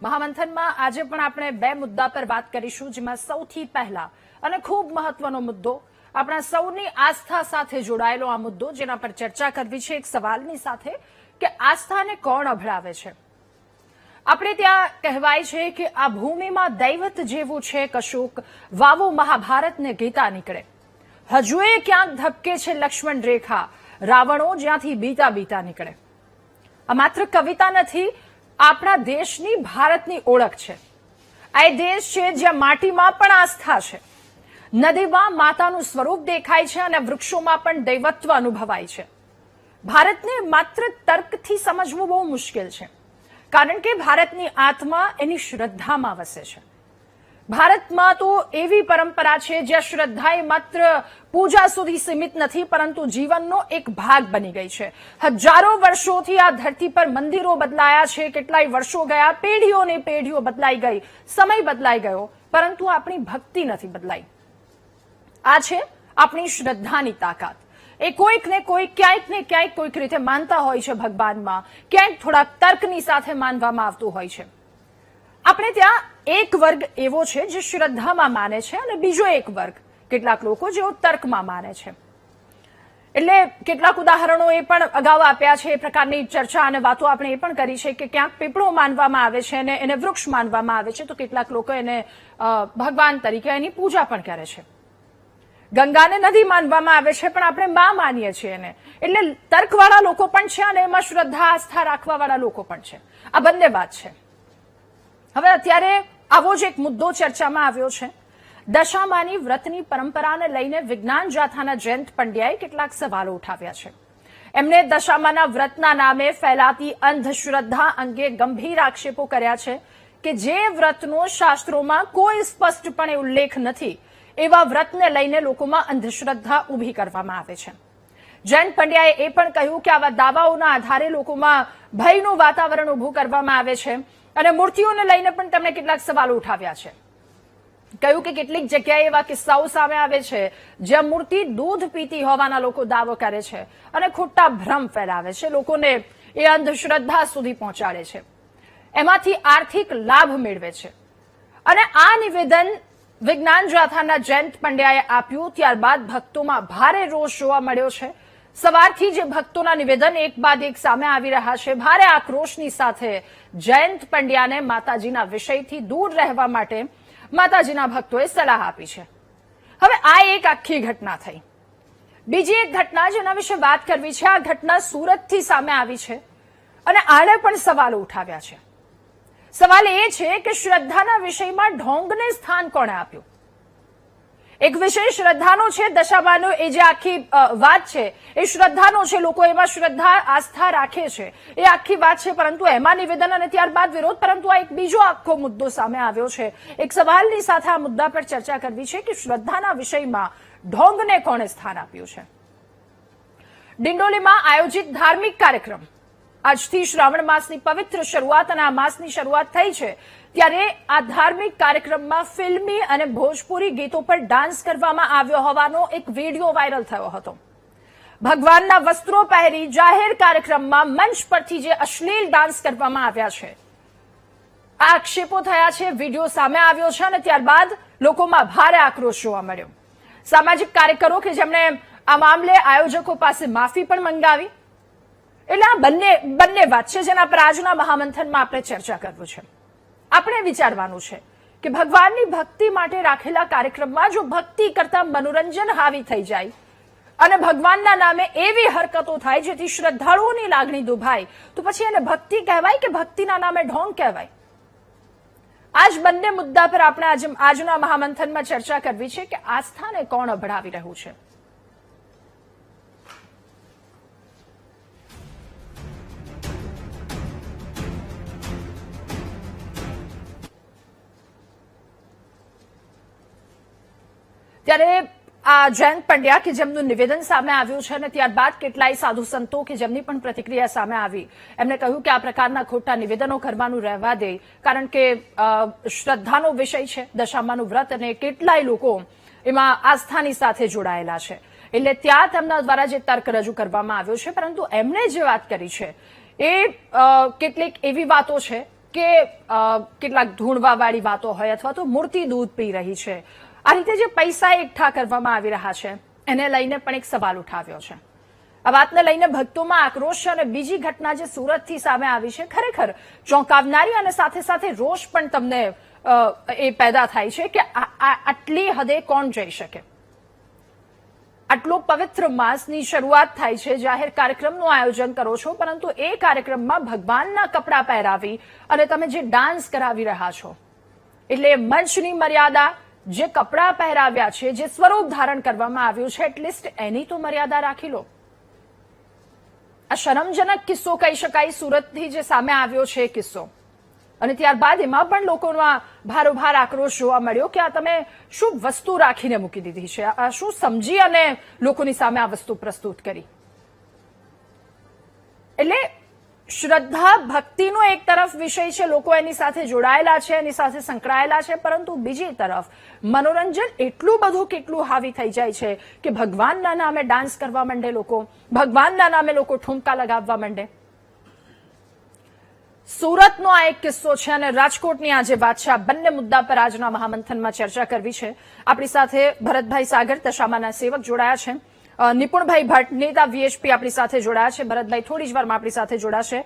મહામંથનમાં આજે પણ આપણે બે મુદ્દા પર વાત કરીશું, જેમાં સૌથી પહેલા અને ખૂબ મહત્વનો મુદ્દો આપણા સૌની આસ્થા સાથે જોડાયેલો આ મુદ્દો, જેના પર ચર્ચા કરવી છે એક સવાલની સાથે કે આસ્થાને કોણ અભડાવે છે. આપણે ત્યાં કહેવાય છે કે આ ભૂમિમાં દૈવત જેવું છે કશુંક, વાવો મહાભારતને ગીતા નીકળે. હજુ એ ક્યાંક ધબકે છે લક્ષ્મણ રેખા, રાવણો જ્યાંથી બીતા બીતા નીકળે. આ માત્ર કવિતા નથી, આપણા દેશની ભારતની ઓળખ છે. આ એ દેશ છે જ્યાં માટીમાં પણ આસ્થા છે, નદીમાં માતાનું સ્વરૂપ દેખાય છે અને વૃક્ષોમાં પણ દૈવત્વ અનુભવાય છે. ભારતને માત્ર તર્કથી સમજવું બહુ મુશ્કેલ છે, કારણ કે ભારતની આત્મા એની શ્રદ્ધામાં વસે છે. ભારતમાં તો એવી પરંપરા છે જ્યાં શ્રદ્ધા એ માત્ર પૂજા સુધી સીમિત નથી, પરંતુ જીવનનો એક ભાગ બની ગઈ છે. હજારો વર્ષોથી આ ધરતી પર મંદિરો બદલાયા છે, કેટલાય વર્ષો ગયા, પેઢીઓને પેઢીઓ બદલાઈ ગઈ, સમય બદલાઈ ગયો, પરંતુ આપણી ભક્તિ નથી બદલાઈ. આ છે આપણી શ્રદ્ધાની તાકાત. એ કોઈક ને કોઈક, ક્યાંક ને ક્યાંક કોઈક રીતે માનતા હોય છે ભગવાનમાં, ક્યાંક થોડા તર્કની સાથે માનવામાં આવતું હોય છે. આપણે ત્યાં એક વર્ગ એવો છે જે શ્રદ્ધામાં માને છે અને બીજો એક વર્ગ, કેટલાક લોકો જેઓ તર્કમાં માને છે. એટલે કેટલાક ઉદાહરણો એ પણ અગાઉ આપ્યા છે, એ પ્રકારની ચર્ચા અને વાતો આપણે એ પણ કરી છે કે ક્યાંક પીપળો માનવામાં આવે છે અને એને વૃક્ષ માનવામાં આવે છે, તો કેટલાક લોકો એને ભગવાન તરીકે એની પૂજા પણ કરે છે. ગંગાને નદી માનવામાં આવે છે, પણ આપણે માં માનીએ છીએ એને. એટલે તર્કવાળા લોકો પણ છે અને એમાં શ્રદ્ધા આસ્થા રાખવાવાળા લોકો પણ છે. આ બંને વાત છે. હવે અત્યારે આવો જ એક મુદ્દો ચર્ચામાં આવ્યો છે. દશામાની વ્રતની પરંપરાને લઈને વિજ્ઞાન જાથાના જયંત પંડ્યાએ કેટલાક સવાલો ઉઠાવ્યા છે. એમણે દશામાના વ્રતના નામે ફેલાતી અંધશ્રદ્ધા અંગે ગંભીર આક્ષેપો કર્યા છે કે જે વ્રતનો શાસ્ત્રોમાં કોઈ સ્પષ્ટપણે ઉલ્લેખ નથી, એવા વ્રતને લઈને લોકોમાં અંધશ્રદ્ધા ઊભી કરવામાં આવે છે. જયંત પંડ્યાએ એ પણ કહ્યું કે આવા દાવાઓના આધારે લોકોમાં ભયનું વાતાવરણ ઊભું કરવામાં આવે છે અને મૂર્તિઓને લઈને પણ તેમણે કેટલાક સવાલો ઉઠાવ્યા છે. કહ્યું કે કેટલીક જગ્યાએ એવા કિસ્સાઓ સામે આવે છે જ્યાં મૂર્તિ દૂધ પીતી હોવાના લોકો દાવો કરે છે અને ખોટા ભ્રમ ફેલાવે છે, લોકોને એ અંધશ્રદ્ધા સુધી પહોંચાડે છે, એમાંથી આર્થિક લાભ મેળવે છે. અને આ નિવેદન વિજ્ઞાન જાથાના જયંત પંડ્યાએ આપ્યું, ત્યારબાદ ભક્તોમાં ભારે રોષ જોવા મળ્યો છે. સવારથી જે ભક્તોના નિવેદન એક બાદ એક સામે આવી રહ્યા છે, ભારે આક્રોશની સાથે જયંત પંડ્યાને માતાજીના વિષયથી દૂર રહેવા માટે માતાજીના ભક્તોએ સલાહ આપી છે. હવે આ એક આખી ઘટના થઈ. બીજી એક ઘટના જેના વિશે વાત કરવી છે, આ ઘટના સુરતથી સામે આવી છે અને આને પણ સવાલો ઉઠાવ્યા છે. સવાલ એ છે કે શ્રદ્ધાના વિષયમાં ઢોંગને સ્થાન કોણે આપ્યું? એક વિષય શ્રદ્ધાનો છે, દશામાનો એ જે આખી વાત છે એ શ્રદ્ધાનો છે, લોકો એમાં શ્રદ્ધા આસ્થા રાખે છે, એ આખી વાત છે, પરંતુ એમાં નિવેદન અને ત્યારબાદ વિરોધ. પરંતુ આ એક બીજો આખો મુદ્દો સામે આવ્યો છે. એક સવાલની સાથે આ મુદ્દા પર ચર્ચા કરવી છે કે શ્રદ્ધાના વિષયમાં ઢોંગને કોણે સ્થાન આપ્યું છે. ડિંડોલીમાં આયોજિત ધાર્મિક કાર્યક્રમ, આજથી શ્રાવણ માસની પવિત્ર શરૂઆત અને આ માસની શરૂઆત થઈ છે, ત્યારે આ ધાર્મિક કાર્યક્રમમાં ફિલ્મી અને ભોજપુરી ગીતો પર ડાન્સ કરવામાં આવ્યો હોવાનો એક વિડીયો વાયરલ થયો હતો. ભગવાનના વસ્ત્રો પહેરી જાહેર કાર્યક્રમમાં મંચ પરથી જે અશ્લીલ ડાન્સ કરવામાં આવ્યા છે, આ આક્ષેપો થયા છે, વિડીયો સામે આવ્યો છે અને ત્યારબાદ લોકોમાં ભારે આક્રોશ જોવા મળ્યો. સામાજિક કાર્યકરો કે જેમણે આ મામલે આયોજકો પાસે માફી પણ મંગાવી. એટલે આ બંને વાત છે જેના પર આજના મહામંથનમાં આપણે ચર્ચા કરવું છે. આપણે વિચારવાનું છે કે ભગવાનની ભક્તિ માટે રાખેલા કાર્યક્રમમાં જો ભક્તિ કરતા મનોરંજન હાવી થઈ જાય અને ભગવાનના નામે એવી હરકતો થાય જેથી શ્રદ્ધાળુઓની લાગણી દુભાય, તો પછી એને ભક્તિ કહેવાય કે ભક્તિના નામે ઢોંગ કહેવાય? આજ બંને મુદ્દા પર આપણે આજના મહામંથનમાં ચર્ચા કરવી છે કે આસ્થાને કોણ અભડાવી રહ્યું છે. ત્યારે આ જયંત પંડ્યા કે જેમનું નિવેદન સામે આવ્યું છે અને ત્યારબાદ કેટલાય સાધુ સંતો કે જેમની પણ પ્રતિક્રિયા સામે આવી, એમણે કહ્યું કે આ પ્રકારના ખોટા નિવેદનો કરવાનું રહેવા દે, કારણ કે શ્રદ્ધાનો વિષય છે દશામાનું વ્રત અને કેટલાય લોકો એમાં આસ્થાની સાથે જોડાયેલા છે. એટલે ત્યાં તેમના દ્વારા જે તર્ક રજૂ કરવામાં આવ્યો છે, પરંતુ એમણે જે વાત કરી છે એ કેટલીક એવી વાતો છે કે કેટલાક ધૂણવાવાળી વાતો હોય અથવા તો મૂર્તિ દૂધ પી રહી છે, આ રીતે જે પૈસા એકઠા કરવામાં આવી રહ્યા છે એને લઈને પણ એક સવાલ ઉઠાવ્યો છે. આ વાતને લઈને ભક્તોમાં આક્રોશ છે અને બીજી ઘટના જે સુરતથી સામે આવી છે ખરેખર ચોંકાવનારી અને સાથે સાથે રોષ પણ તમને એ પેદા થાય છે કે આટલી હદે કોણ જઈ શકે. આટલો પવિત્ર માસની શરૂઆત થાય છે, જાહેર કાર્યક્રમનું આયોજન કરો છો, પરંતુ એ કાર્યક્રમમાં ભગવાનના કપડાં પહેરાવી અને તમે જે ડાન્સ કરાવી રહ્યા છો, એટલે મંચની મર્યાદા, જે કપડાં પહેરાવ્યા છે, જે સ્વરૂપ ધારણ કરવામાં આવ્યું છે, એટલીસ્ટ એની તો મર્યાદા રાખી લો. આ શરમજનક કિસ્સો કહી શકાય સુરતથી જે સામે આવ્યો છે કિસ્સો, અને ત્યારબાદ એમાં પણ લોકોમાં ભારોભાર આક્રોશ જોવા મળ્યો કે આ તમે શું વસ્તુ રાખીને મૂકી દીધી છે, આ શું સમજી અને લોકોની સામે આ વસ્તુ પ્રસ્તુત કરી. એટલે શ્રદ્ધા ભક્તિનો એક તરફ વિષય છે, લોકો એની સાથે જોડાયેલા છે, એની સાથે સંકળાયેલા છે, પરંતુ બીજી તરફ મનોરંજન એટલું બધું કેટલું હાવી થઈ જાય છે કે ભગવાનના નામે ડાન્સ કરવા માંડે લોકો, ભગવાનના નામે લોકો ઠુમકા લગાવવા માંડે. સુરતનો આ એક કિસ્સો છે અને રાજકોટની આ જે વાત છે, આ બંને મુદ્દા પર આજના મહામંથનમાં ચર્ચા કરવી છે. આપણી સાથે ભરતભાઈ સાગર, દશામાના સેવક, જોડાયા છે. નિપુણભાઈ ભટ્ટ, નેતા વીએચપી, આપણી સાથે જોડાયા છે. ભરતભાઈ થોડી જ વારમાં આપણી સાથે જોડાશે.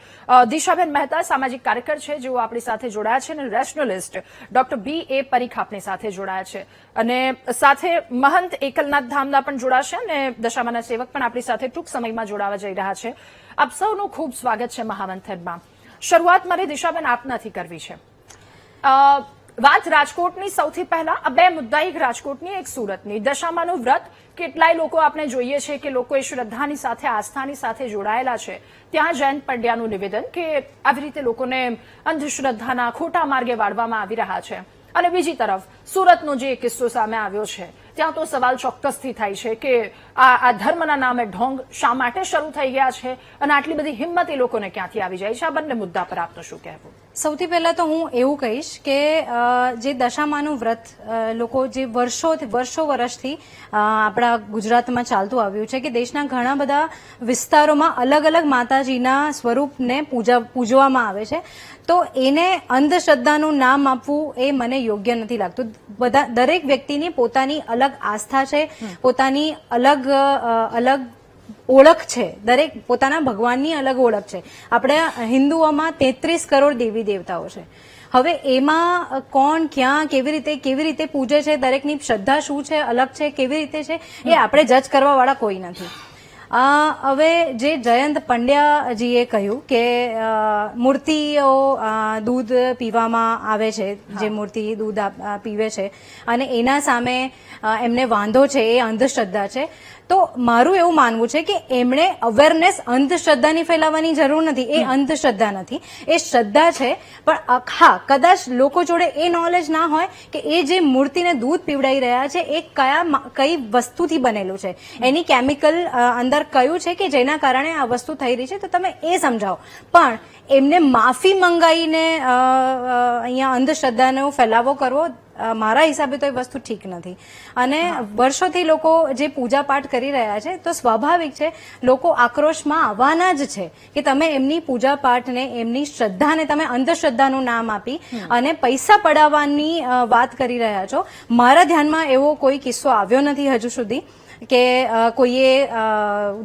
દિશાબેન મહેતા, સામાજિક કાર્યકર છે, જેઓ આપણી સાથે જોડાયા છે. અને રેશનલિસ્ટ ડોક્ટર B.A. પરીખ આપણી સાથે જોડાયા છે. અને સાથે મહંત એકલનાથ ધામના પણ જોડાશે અને દશામાના સેવક પણ આપણી સાથે ટૂંક સમયમાં જોડાવા જઈ રહ્યા છે. આપ સૌનું ખૂબ સ્વાગત છે મહામંથનમાં. શરૂઆત મારી દિશાબેન આપનાથી કરવી છે. વાત રાજકોટની સૌથી પહેલા, આ બે મુદ્દા, એક રાજકોટની એક સુરતની. દશામાનું વ્રત, કેટલાય લોકો આપણે જોઈએ છે કે લોકો એ શ્રદ્ધાની સાથે, આસ્થાની સાથે જોડાયેલા છે. ત્યાં જયંત પંડ્યાનું નિવેદન કે આવી રીતે લોકોને અંધશ્રદ્ધાના ખોટા માર્ગે વાળવામાં આવી રહ્યા છે. અને બીજી તરફ સુરતનો જે કિસ્સો સામે આવ્યો છે, ત્યાં તો સવાલ ચોક્કસથી થાય છે કે આ ધર્મના નામે ઢોંગ શા માટે શરૂ થઈ ગયા છે અને આટલી બધી હિંમત એ લોકોને ક્યાંથી આવી જાય છે. આ બંને મુદ્દા પર આપનું શું કહેવું? સૌથી પહેલા તો હું એવું કહીશ કે જે દશામાનું વ્રત લોકો જે વર્ષો વર્ષથી આપણા ગુજરાતમાં ચાલતું આવ્યું છે કે દેશના ઘણા બધા વિસ્તારોમાં અલગ અલગ માતાજીના સ્વરૂપને પૂજવામાં આવે છે, તો એને અંધશ્રદ્ધાનું નામ આપવું એ મને યોગ્ય નથી લાગતું. દરેક વ્યક્તિની પોતાની અલગ આસ્થા છે, પોતાની અલગ ઓળખ છે, દરેક પોતાના ભગવાનની અલગ ઓળખ છે. આપણે હિન્દુઓમાં 33 કરોડ દેવી દેવતાઓ છે. હવે એમાં કોણ ક્યાં કેવી રીતે પૂજે છે, દરેકની શ્રદ્ધા શું છે, અલગ છે, કેવી રીતે છે, એ આપણે જજ કરવા વાળા કોઈ નથી. હવે જે જયંત પંડ્યાજીએ કહ્યું કે મૂર્તિઓ દૂધ પીવામાં આવે છે, જે મૂર્તિ દૂધ પીવે છે અને એના સામે એમને વાંધો છે, એ અંધશ્રદ્ધા છે, તો મારું એવું માનવું છે કે એમણે અવેરનેસ અંધશ્રદ્ધાની ફેલાવવાની જરૂર નથી. એ અંધશ્રદ્ધા નથી, એ શ્રદ્ધા છે. પણ હા, કદાચ લોકો જોડે એ નોલેજ ના હોય કે એ જે મૂર્તિને દૂધ પીવડાવી રહ્યા છે એ કઈ વસ્તુથી બનેલું છે, એની કેમિકલ અંદર કયું છે કે જેના કારણે આ વસ્તુ થઈ રહી છે, તો તમે એ સમજાવો. પણ એમને માફી મંગાવીને અહીંયા અંધશ્રદ્ધાનો ફેલાવો કરવો મારા હિસાબે તો એ વસ્તુ ઠીક નથી. અને વર્ષોથી લોકો જે પૂજા પાઠ કરી રહ્યા છે, તો સ્વાભાવિક છે લોકો આક્રોશમાં આવવાના જ છે કે તમે એમની પૂજા પાઠને, એમની શ્રદ્ધાને તમે અંધશ્રદ્ધાનું નામ આપી અને પૈસા પડાવવાની વાત કરી રહ્યા છો. મારા ધ્યાનમાં એવો કોઈ કિસ્સો આવ્યો નથી હજુ સુધી કે કોઈએ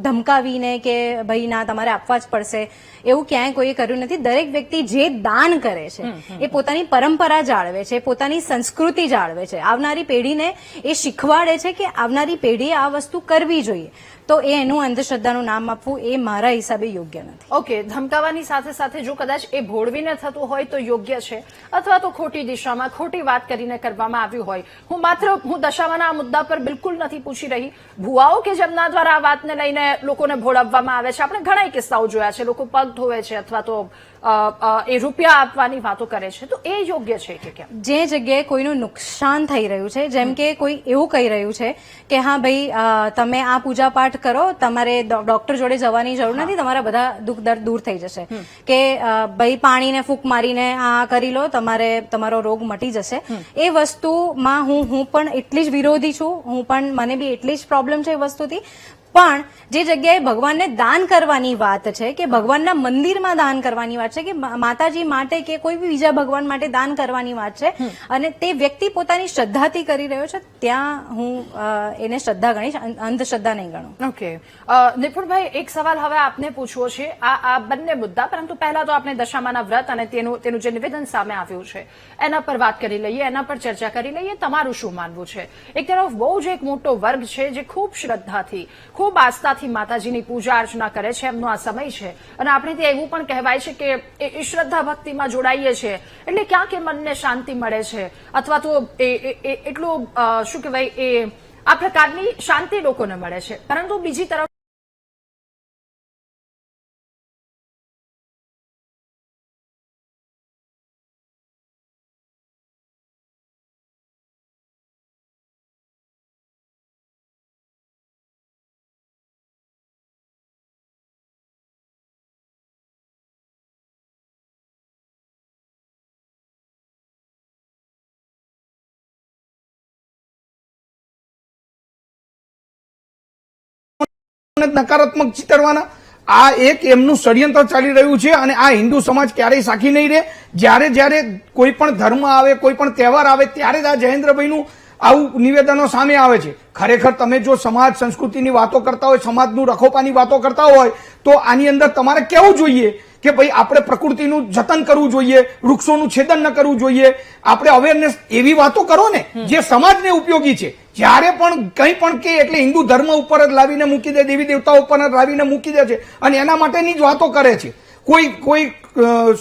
ધમકાવીને કે ભાઈ ના તમારે આપવા જ પડશે, એવું ક્યાંય કોઈએ કર્યું નથી. દરેક વ્યક્તિ જે દાન કરે છે એ પોતાની પરંપરા જાળવે છે, પોતાની સંસ્કૃતિ જાળવે છે, આવનારી પેઢીને એ શીખવાડે છે કે આવનારી પેઢીએ આ વસ્તુ કરવી જોઈએ. તો એનું અંધશ્રદ્ધાનું નામ આપવું એ મારા હિસાબે યોગ્ય નથી. ઓકે, ધમકાવાની સાથે સાથે જો કદાચ એ ભોળવીને થતું હોય તો યોગ્ય છે, અથવા તો ખોટી દિશામાં ખોટી વાત કરીને કરવામાં આવ્યું હોય. હું દશામાના આ મુદ્દા પર બિલકુલ નથી પૂછી રહી. ભુવાઓ કે જેમના દ્વારા આ વાતને લઈને લોકોને ભોળવવામાં આવે છે, આપણે ઘણા કિસ્સાઓ જોયા છે, લોકો પગ ધોવે છે અથવા તો એ રૂપિયા આપવાની વાતો કરે છે, તો એ યોગ્ય છે કે કેમ? જે જગ્યાએ કોઈનું નુકસાન થઈ રહ્યું છે, જેમ કે કોઈ એવું કહી રહ્યું છે કે હા ભાઈ તમે આ પૂજા પાઠ કરો, તમારે ડોક્ટર જોડે જવાની જરૂર નથી, તમારા બધા દુઃખ દર્દ દૂર થઈ જશે, કે ભાઈ પાણીને ફૂંક મારીને આ કરી લો, તમારો રોગ મટી જશે. એ વસ્તુમાં હું પણ એટલી જ વિરોધી છું. મને બી એટલી જ પ્રોબ્લેમ છે એ વસ્તુથી. પણ જે જગ્યાએ ભગવાનને દાન કરવાની વાત છે કે ભગવાનના મંદિરમાં દાન કરવાની વાત છે કે માતાજી માટે કે કોઈ બી બીજા ભગવાન માટે દાન કરવાની વાત છે અને તે વ્યક્તિ પોતાની શ્રદ્ધાથી કરી રહ્યો છે, ત્યાં હું એને શ્રદ્ધા ગણીશ, અંધશ્રદ્ધા નહીં ગણું. ઓકે, નિપુણભાઈ, એક સવાલ હવે આપને પૂછવો છે આ બંને મુદ્દા, પરંતુ પહેલા તો આપણે દશામાના વ્રત અને તેનું જે નિવેદન સામે આવ્યું છે એના પર વાત કરી લઈએ, એના પર ચર્ચા કરી લઈએ. તમારું શું માનવું છે? એક તરફ બહુ જ એક મોટો વર્ગ છે જે ખૂબ શ્રદ્ધાથી, ખૂબ આસ્થાથી માતાજીની પૂજા અર્ચના કરે છે, એમનો આ સમય છે અને આપણે ત્યાં એવું પણ કહેવાય છે કે એ શ્રદ્ધા ભક્તિમાં જોડાઈએ છીએ એટલે ક્યાંક એ મનને શાંતિ મળે છે, અથવા તો એટલું શું કહેવાય, એ આ પ્રકારની શાંતિ લોકોને મળે છે. પરંતુ બીજી તરફ નકારાત્મક ચિતરવાના આ એક એમનું ષડયંત્ર ચાલી રહ્યું છે અને આ હિન્દુ સમાજ ક્યારેય સાખી નહીં રહે. જ્યારે કોઈ પણ ધર્મ આવે, કોઈ પણ તહેવાર આવે ત્યારે જ આ જયેન્દ્રભાઈનું આવું નિવેદનો સામે આવે છે. ખરેખર તમે જો સમાજ સંસ્કૃતિની વાતો કરતા હોય, સમાજનું રખોપાની વાતો કરતા હોય તો આની અંદર તમારે કહેવું જોઈએ કે ભાઈ આપણે પ્રકૃતિનું જતન કરવું જોઈએ, વૃક્ષોનું છેદન ન કરવું જોઈએ. આપણે અવેરનેસ એવી વાતો કરો ને જે સમાજને ઉપયોગી છે. જ્યારે પણ કંઈ પણ કે એટલે હિન્દુ ધર્મ ઉપર જ લાવીને મૂકી દે, દેવી દેવતાઓ ઉપર જ લાવીને મૂકી દે છે અને એના માટેની જ વાતો કરે છે. કોઈ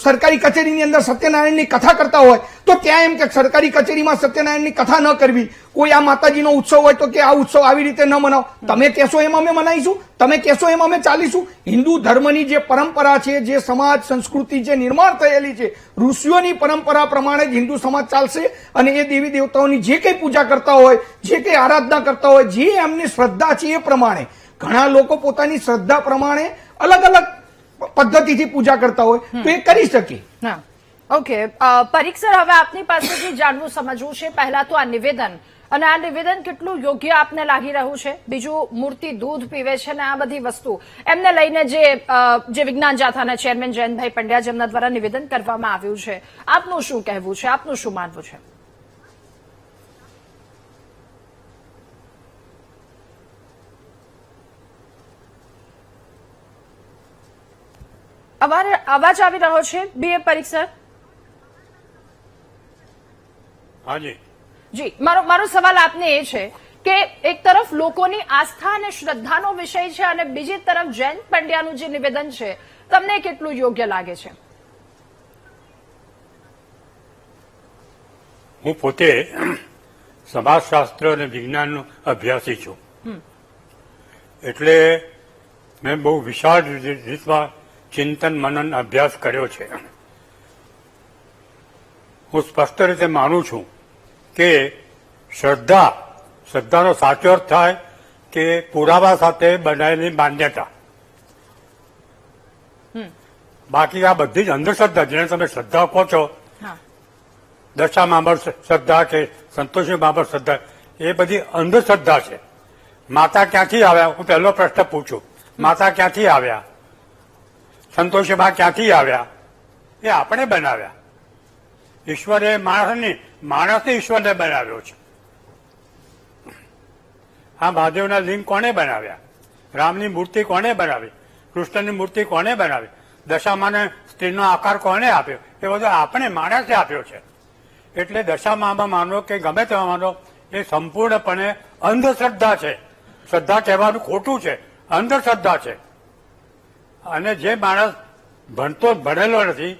સરકારી કચેરીની અંદર સત્યનારાયણની કથા કરતા હોય તો ત્યાં એમ કે સરકારી કચેરીમાં સત્યનારાયણની કથા ન કરવી. કોઈ આ માતાજીનો ઉત્સવ હોય તો કે આ ઉત્સવ આવી રીતે ન મનાવો. તમે કહેશો એમ અમે મનાવીશું, તમે કહેશો એમ અમે ચાલીશું. હિન્દુ ધર્મની જે પરંપરા છે, જે સમાજ સંસ્કૃતિ જે નિર્માણ થયેલી છે, ઋષિઓની પરંપરા પ્રમાણે જ હિન્દુ સમાજ ચાલશે અને એ દેવી દેવતાઓની જે કંઈ પૂજા કરતા હોય, જે કંઈ આરાધના કરતા હોય, જે એમની શ્રદ્ધા છે એ પ્રમાણે. ઘણા લોકો પોતાની શ્રદ્ધા પ્રમાણે અલગ અલગ પદ્ધતિથી પૂજા કરતા હોય તો એ કરી શકે. ઓકે, પરીક્ષર, હવે આપની પાસેથી જાણવું સમજવું છે પહેલા તો આ નિવેદન, અને આ નિવેદન કેટલું યોગ્ય આપને લાગી રહ્યું છે. બીજું, મૂર્તિ દૂધ પીવે છે ને આ બધી વસ્તુ એમને લઈને જે વિજ્ઞાન જાથાના ચેરમેન જયંતભાઈ પંડ્યા જેમના દ્વારા નિવેદન કરવામાં આવ્યું છે, આપનું શું કહેવું છે, આપનું શું માનવું છે? અવાજ આવી રહ્યો છે બીએ પરીક્ષર? હાજી જી, મારો સવાલ આપને એ છે કે એક તરફ લોકોની આસ્થા અને શ્રદ્ધાનો વિષય છે અને બીજી તરફ જયંત પંડ્યાનું જે નિવેદન છે તમને કેટલું યોગ્ય લાગે છે? હું પોતે સમાજશાસ્ત્ર અને વિજ્ઞાનનો અભ્યાસી છું, એટલે મેં બહુ વિશાળ રીતમાં ચિંતન મનન અભ્યાસ કર્યો છે. હું સ્પષ્ટ રીતે માનું છું કે શ્રદ્ધાનો સાચો અર્થ થાય કે પુરાવા સાથે બનાવેલી માન્યતા. બાકી આ બધી જ અંધશ્રદ્ધા, જેને તમે શ્રદ્ધા કહો છો, દશા મામર શ્રદ્ધા કે સંતોષી મામર શ્રદ્ધા, એ બધી અંધશ્રદ્ધા છે. માતા ક્યાંથી આવ્યા, હું પહેલો પ્રશ્ન પૂછું, માતા ક્યાંથી આવ્યા? સંતોષીમાં ક્યાંથી આવ્યા? એ આપણે બનાવ્યા. ઈશ્વરે માણસને ઈશ્વરને બનાવ્યો છે. આ મહાદેવના લિંગ કોને બનાવ્યા? રામની મૂર્તિ કોને બનાવી? કૃષ્ણની મૂર્તિ કોને બનાવી? દશામાને સ્ત્રીનો આકાર કોને આપ્યો? એ બધો આપણે માણસે આપ્યો છે. એટલે દશામામાં માનો કે ગમે તેમાં માનો, એ સંપૂર્ણપણે અંધશ્રદ્ધા છે. શ્રદ્ધા કહેવાનું ખોટું છે, અંધશ્રદ્ધા છે. અને જે માણસ ભણેલો નથી,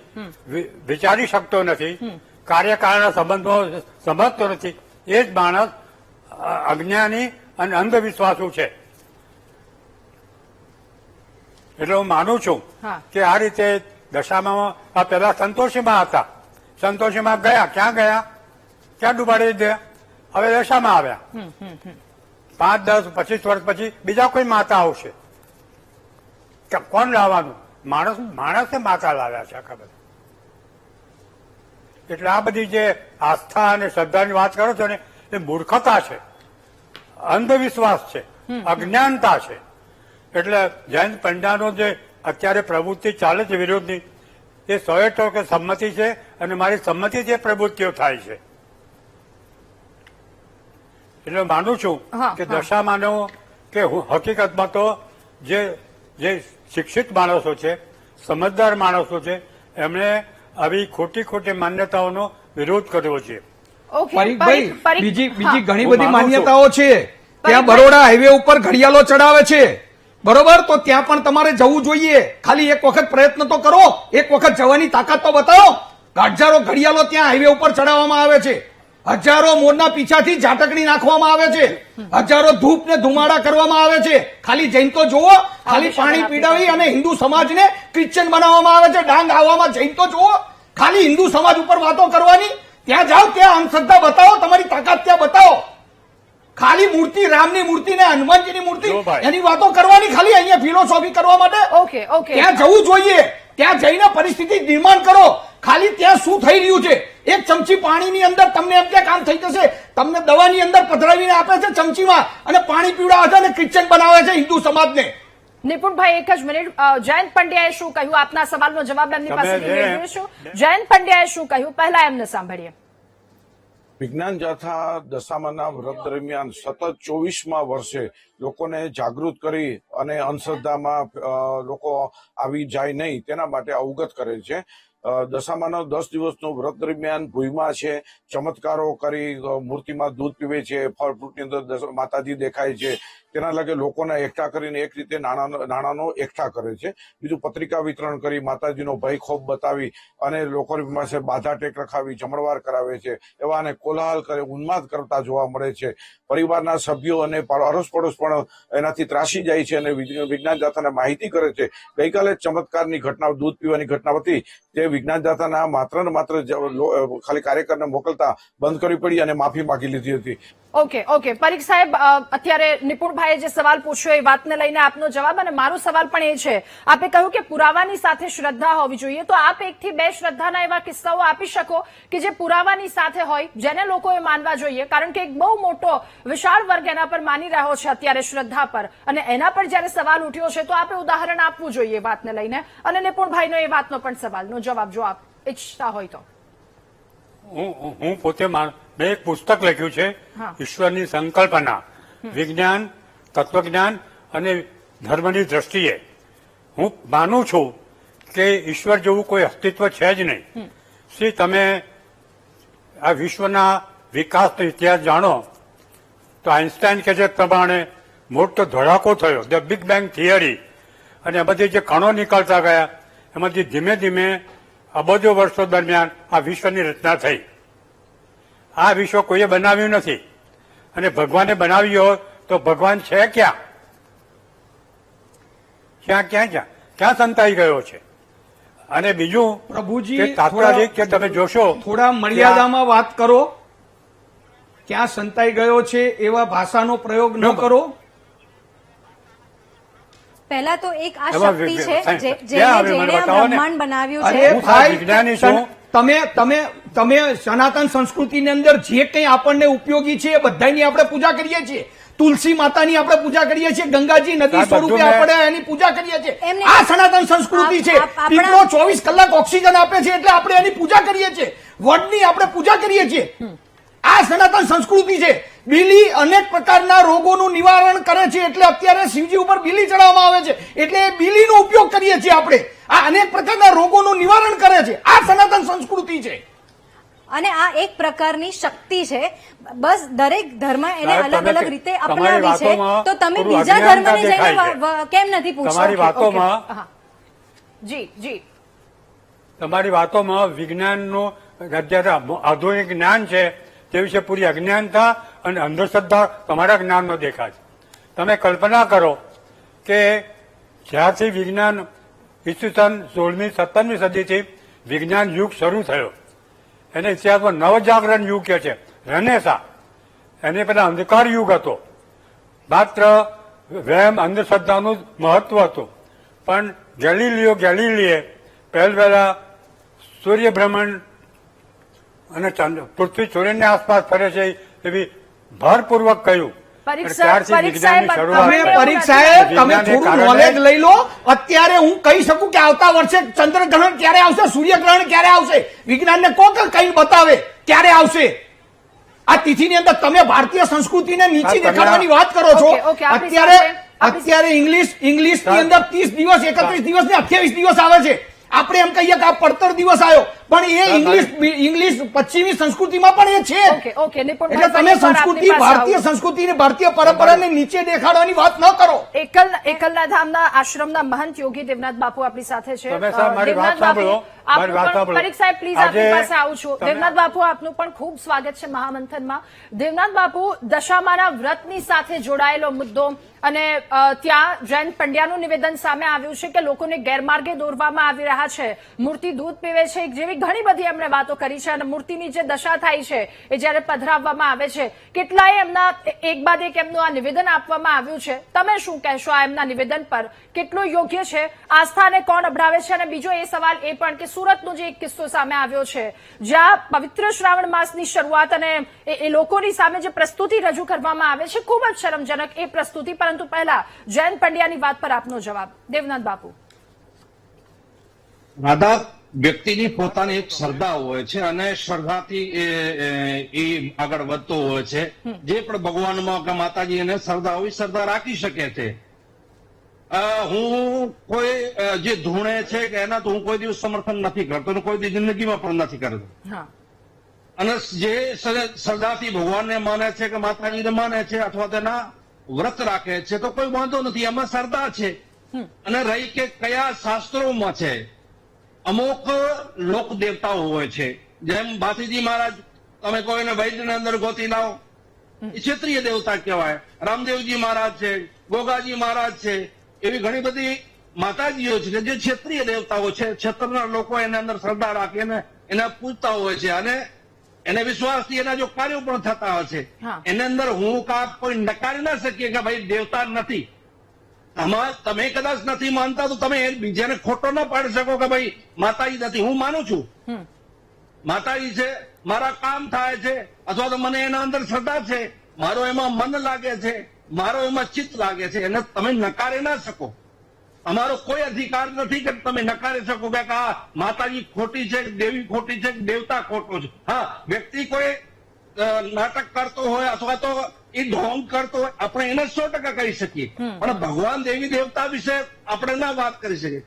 વિચારી શકતો નથી, કાર્યકાળના સંબંધો સમજતો નથી, એ જ માણસ અજ્ઞાની અને અંધવિશ્વાસુ છે. એટલે હું માનું છું કે આ રીતે દશામાં આ પેલા સંતોષીમાં હતા, સંતોષીમાં ગયા, ક્યાં ગયા, ક્યાં ડુબાડી દે, હવે દશામાં આવ્યા. 5, 10, 25 વર્ષ પછી બીજા કોઈ માતા આવશે. કોણ લાવવાનું? માણસે માતા લાવ્યા છે આખા બધા. એટલે આ બધી જે આસ્થા અને શ્રદ્ધાની વાત કરો છો ને, એ મૂર્ખતા છે, અંધવિશ્વાસ છે, અજ્ઞાનતા છે. એટલે જયંત પંડ્યાનો જે અત્યારે પ્રવૃત્તિ ચાલે છે વિરોધની, એ 100% સંમતિ છે અને મારી સંમતિથી એ પ્રવૃત્તિઓ થાય છે. એટલે માનું છું કે દશામાનો કે હકીકતમાં તો જે શિક્ષિત માણસો છે, સમજદાર માણસો છે, એમણે આવી ખોટી માન્યતાઓનો વિરોધ કર્યો છે. ઓકે પરીખભાઈ, પરીખ, બીજી હા. ઘણી હું બધી માનું છું. માન્યતાઓ છે. ત્યાં બરોડા હાઈવે ઉપર ઘડિયાળો ચડાવે છે, બરોબર? તો ત્યાં પણ તમારે જવું જોઈએ. ખાલી એક વખત પ્રયત્ન તો કરો, એક વખત જવાની તાકાત તો બતાવો. હજારો ઘડિયાળો ત્યાં હાઈવે ઉપર ચડાવવામાં આવે છે, હજારો મોરના પીછાથી ઝાટકડી નાખવામાં આવે છે, હજારો ધૂપ ને ધુમાડા કરવામાં આવે છે. ખાલી જૈન તો જુઓ, ખાલી પાણી પીડાવી અને હિન્દુ સમાજને ક્રિશ્ચિયન બનાવવામાં આવે છે. ડાંગ આવવામાં જૈન તો જુઓ, ખાલી હિન્દુ સમાજ ઉપર વાતો કરવાની. ત્યાં જાઓ, ત્યાં અંધશ્રદ્ધા બતાવો, તમારી તાકાત ત્યાં બતાવો. ખાલી મૂર્તિ, રામની મૂર્તિ ને હનુમાનજીની મૂર્તિ, જો ભાઈ. એની વાતો કરવાની, ખાલી અહીંયા ફિલોસોફી કરવા માટે ઓકે ઓકે ત્યાં જવું જોઈએ. ત્યાં જઈને પરિસ્થિતિ નિર્માણ કરો. ખાલી ત્યાં શું થઈ રહ્યું છે, એક ચમચી પાણીની અંદર તમને એમ કે કામ થઈ જશે, તમને દવાની અંદર પધરાવીને આપે છે ચમચીમાં, અને પાણી પીવડાવે છે અને ક્રિશ્ચિયન બનાવે છે હિન્દુ સમાજને. નિપુણભાઈ એક જ મિનિટ, જયંત પંડ્યાએ શું કહ્યું? આપના સવાલનો જવાબ એમની તમે પાસેથી જે- મેળવીશું. જયંત પંડ્યાએ શું કહ્યું, પહેલા એમને સાંભળીએ. વિજ્ઞાન જાથા દશામાના વ્રત દરમિયાન સતત 24મા વર્ષે લોકોને જાગૃત કરી અને અંધશ્રદ્ધામાં લોકો આવી જાય નહીં તેના માટે અવગત કરે છે. દશામાનો 10 દિવસનું વ્રત દરમિયાન ભૂઈમાં છે, ચમત્કારો કરી મૂર્તિમાં દૂધ પીવે છે, ફળ ફ્રૂટની અંદર માતાજી દેખાય છે, તેના લાગે લોકોને એકઠા કરીને એક રીતે નાણાંનો એકઠા કરે છે. બીજું પત્રિકા વિતરણ કરી માતાજીનો ભય ખોફ બતાવી અને લોકોની પાસે બાધા ટેક રખાવી જમણવાર કરાવે છે. એવા અને કોલાહલ કરે, ઉન્માદ કરતા જોવા મળે છે. પરિવારના સભ્યો અને અડોસ પડોશ પણ એનાથી ત્રાસી જાય છે અને વિજ્ઞાન જાથાને માહિતી કરે છે. ગઈકાલે ચમત્કારની ઘટના, દૂધ પીવાની ઘટના હતી, તે વિજ્ઞાન જાથાના માત્ર ને માત્ર ખાલી કાર્યકરને મોકલતા બંધ કરવી પડી અને માફી માંગી લીધી હતી. ઓકે પરીખ સાહેબ, અત્યારે નિપુણભાઈએ જે સવાલ પૂછ્યો એ વાતને લઈને આપનો જવાબ, અને મારો સવાલ પણ એ છે. આપે કહ્યું કે પુરાવાની સાથે શ્રદ્ધા હોવી જોઈએ, તો આપ 1 થી 2 શ્રદ્ધાના એવા કિસ્સાઓ આપી શકો કે જે પુરાવાની સાથે હોય, જેને લોકોએ માનવા જોઈએ? કારણ કે એક બહુ મોટો વિશાળ વર્ગ એના પર માની રહ્યો છે અત્યારે, શ્રદ્ધા પર, અને એના પર જયારે સવાલ ઉઠ્યો છે તો આપે ઉદાહરણ આપવું જોઈએ વાતને લઈને. અને નિપુણભાઈનો એ વાતનો પણ સવાલનો જવાબ જો આપ ઈચ્છતા હોય તો. હું પોતે મેં એક પુસ્તક લખ્યું છે, ઈશ્વરની સંકલ્પના, વિજ્ઞાન, તત્વજ્ઞાન અને ધર્મની દ્રષ્ટિએ. હું માનું છું કે ઈશ્વર જેવું કોઈ અસ્તિત્વ છે જ નહીં. શ્રી તમે આ વિશ્વના વિકાસનો ઇતિહાસ જાણો તો આઇન્સ્ટાઈન કે જે પ્રમાણે મોટો ધડાકો થયો, ધ બિગ બેંગ થિયરી, અને એમાંથી જે કણો નીકળતા ગયા, એમાંથી ધીમે ધીમે અબજો વર્ષો દરમિયાન આ વિશ્વની રચના થઈ. આ વિશ્વ કોઈએ બનાવ્યું નથી, અને ભગવાને બનાવ્યું હોય તો ભગવાન છે ક્યાં? ક્યાં સંતાઈ ગયો છે? અને બીજું પ્રભુજી, કે તાત્કાલિક કે તમે જોશો થોડા મર્યાદામાં વાત કરો. ક્યાં સંતાઈ ગયો છે એવા ભાષાનો પ્રયોગ ન કરો. પહેલા તો એક આ એમાં શક્તિ છે ક્યાં જેને આવે મને જેને આ બતાવો ને. બ્રહ્માંડ બનાવ્યું અરે છે. હું ભાઈ, વિજ્ઞાની છું. તમે સનાતન સંસ્કૃતિની અંદર જે કંઈ આપણને ઉપયોગી છે એ બધાની આપણે પૂજા કરીએ છીએ. તુલસી માતાની આપણે પૂજા કરીએ છીએ, ગંગાજી નદી આ સ્વરૂપે બધું આપણે એની પૂજા કરીએ છીએ. એમને- આ સનાતન સંસ્કૃતિ છે. આપણા- પીપળો 24 કલાક ઓક્સિજન આપે છે એટલે આપણે એની પૂજા કરીએ છીએ. વડની આપણે પૂજા કરીએ છીએ. આ સનાતન સંસ્કૃતિ છે. બીલી અનેક પ્રકારના રોગોનું નિવારણ કરે છે, એટલે અત્યારે શિવજી ઉપર બીલી ચડાવવામાં આવે છે, એટલે એ બીલીનો ઉપયોગ કરીએ છીએ આપણે. આ અનેક પ્રકારના રોગોનું નિવારણ કરે છે. આ સનાતન સંસ્કૃતિ છે. અને આ એક પ્રકારની શક્તિ છે. બસ દરેક ધર્મ એને સાહેબ, અલગ તમે અલગ રીતે તમારી અપનાવી છે. વાતોમાં તો તમે થોડું બીજા અજ્ઞાનતા ધર્મને જઈને દેખાય છે. કેમ નથી પૂછતા? તમારી વાતોમાં હા. જી તમારી વાતોમાં વિજ્ઞાનનું અત્યારે આધુનિક જ્ઞાન છે તે વિશે પૂરી અજ્ઞાનતા અને અંધશ્રદ્ધા તમારા જ્ઞાનનો દેખાય છે. તમે કલ્પના કરો કે જ્યારથી વિજ્ઞાન ઈસવીસન 16મી 17મી સદીથી વિજ્ઞાન યુગ શરૂ થયો, એને ઇતિહાસમાં નવજાગરણ યુગ કહે છે, રેનેસા. એની પહેલા અંધકાર યુગ હતો, માત્ર વહેમ અંધશ્રદ્ધાનું મહત્વ હતું. પણ ગેલીલીએ પહેલા સૂર્યભ્રમણ અને પૃથ્વી સૂર્યની આસપાસ ફરે છે એવી ભારપૂર્વક કહ્યું ત્યારથી વિજ્ઞાનની શરૂઆત તમે થઈ. પરીક્ષાએ તમે વિજ્ઞાનને થોડું કારણે- નોલેજ લઈ લો. અત્યારે હું કહી શકું કે આવતા વર્ષે ચંદ્રગ્રહણ ક્યારે આવશે, સૂર્યગ્રહણ ક્યારે આવશે, વિજ્ઞાનને કોક કઈ બતાવે ક્યારે આવશે. આ તિથિની અંદર તમે ભારતીય સંસ્કૃતિને નીચી તમે- દેખાડવાની વાત કરો છો. ઓકે, ઓકે, આપણી સાથે- અત્યારે ઇંગ્લિશ ની અંદર 30 દિવસ 31 દિવસ ને 28 દિવસ આવે છે. આપણે એમ કહીએ કે આ પડતર દિવસ આવ્યો, પણ એ ઇંગ્લિશ પશ્ચિમી સંસ્કૃતિમાં પણ એ છે. ઓકે, ઓકે, નિપુણભાઈ, એટલે તમે ફરી એકવાર સંસ્કૃતિ, આપની પાસે ભારતીય આવું. સંસ્કૃતિને, ભારતીય પરંપરાને નીચે દેખાડવાની વાત ન કરો. એકલના ધામના આશ્રમના મહંત યોગી દેવનાથ બાપુ આપણી સાથે છે. તમે સાહેબ મારી વાત દેવનાથ બાપુ, સાંભળો, મારી વાત આપનું પણ સાંભળો. પરીખ સાહેબ, પ્લીઝ આજે આપની પાસે આવું છું. તમે- દેવનાથ બાપુ, આપનું પણ ખૂબ સ્વાગત છે મહામંથનમાં. દેવનાથ બાપુ, દશામાના વ્રતની સાથે જોડાયેલો મુદ્દો અને ત્યાં જયંત પંડ્યાનું નિવેદન સામે આવ્યું છે કે લોકોને ગેરમાર્ગે દોરવામાં આવી રહ્યા છે, મૂર્તિ દૂધ પીવે છે, જેવી ઘણી બધી એમણે વાતો કરી છે. અને મૂર્તિની જે દશા થાય છે એ જયારે પધરાવવામાં આવે છે, કેટલાય એમના એક બાદ એક એમનું આ નિવેદન આપવામાં આવ્યું છે. તમે શું કહેશો આ એમના નિવેદન પર? કેટલું યોગ્ય છે? આસ્થાને કોણ અભડાવે છે? અને બીજો એ સવાલ એ પણ કે સુરતનો જે એક કિસ્સો સામે આવ્યો છે, જ્યાં પવિત્ર શ્રાવણ માસની શરૂઆત અને એ લોકોની સામે જે પ્રસ્તુતિ રજૂ કરવામાં આવે છે, ખૂબ જ શરમજનક એ પ્રસ્તુતિ. પરંતુ પહેલા જયંત પંડ્યાની વાત પર આપનો જવાબ, દેવનાથ બાપુ. રાધા વ્યક્તિની પોતાની એક શ્રદ્ધા હોય છે અને શ્રદ્ધાથી એ આગળ વધતો હોય છે. જે પણ ભગવાનમાં કે માતાજી એને શ્રદ્ધા હોય, શ્રદ્ધા રાખી શકે છે. હું કોઈ જે ધૂણે છે કે એના તો હું કોઈ દિવસ સમર્થન નથી કરતો અને કોઈ દિવસ જિંદગીમાં પણ નથી કરતો. હા, અને જે શ્રદ્ધાથી ભગવાનને માને છે કે માતાજીને માને છે અથવા તેના વ્રત રાખે છે તો કોઈ વાંધો નથી, એમાં શ્રદ્ધા છે. અને રહી કે કયા શાસ્ત્રોમાં છે, અમુક લોક દેવતાઓ હોય છે, જેમ ભાતીજી મહારાજ, તમે કોઈને વૈદ્યની અંદર ગોતી લાવો, એ ક્ષત્રિય દેવતા કહેવાય. રામદેવજી મહારાજ છે, ગોગાજી મહારાજ છે, એવી ઘણી બધી માતાજીઓ છે કે જે ક્ષત્રિય દેવતાઓ છે. ક્ષેત્રના લોકો એના અંદર શ્રદ્ધા રાખીને એને પૂજતા હોય છે અને એને વિશ્વાસથી એના જો કાર્યો પણ થતા હોય છે. હા. એની અંદર હું કાંક કોઈ નકારી ના શકીએ કે ભાઈ દેવતા નથી. તમે કદાચ નથી માનતા તો તમે બીજાને ખોટો ના પાડી શકો કે ભાઈ માતાજી નથી. હું માનું છું માતાજી છે, મારા કામ થાય છે, અથવા તો મને એના અંદર શ્રદ્ધા છે, મારો એમાં મન લાગે છે, મારો એમાં ચિત્ત લાગે છે, એને તમે નકારી ના શકો. અમારો કોઈ અધિકાર નથી કે તમે નકારી શકો કે આ માતાજી ખોટી છે, દેવી ખોટી છે, દેવતા ખોટો છે. હા, વ્યક્તિ કોઈ નાટક કરતો હોય અથવા તો એ ઢોંગ કરતો હોય, આપણે એને 100% કહી શકીએ, પણ ભગવાન દેવી દેવતા વિશે આપણે ના વાત કરી શકીએ.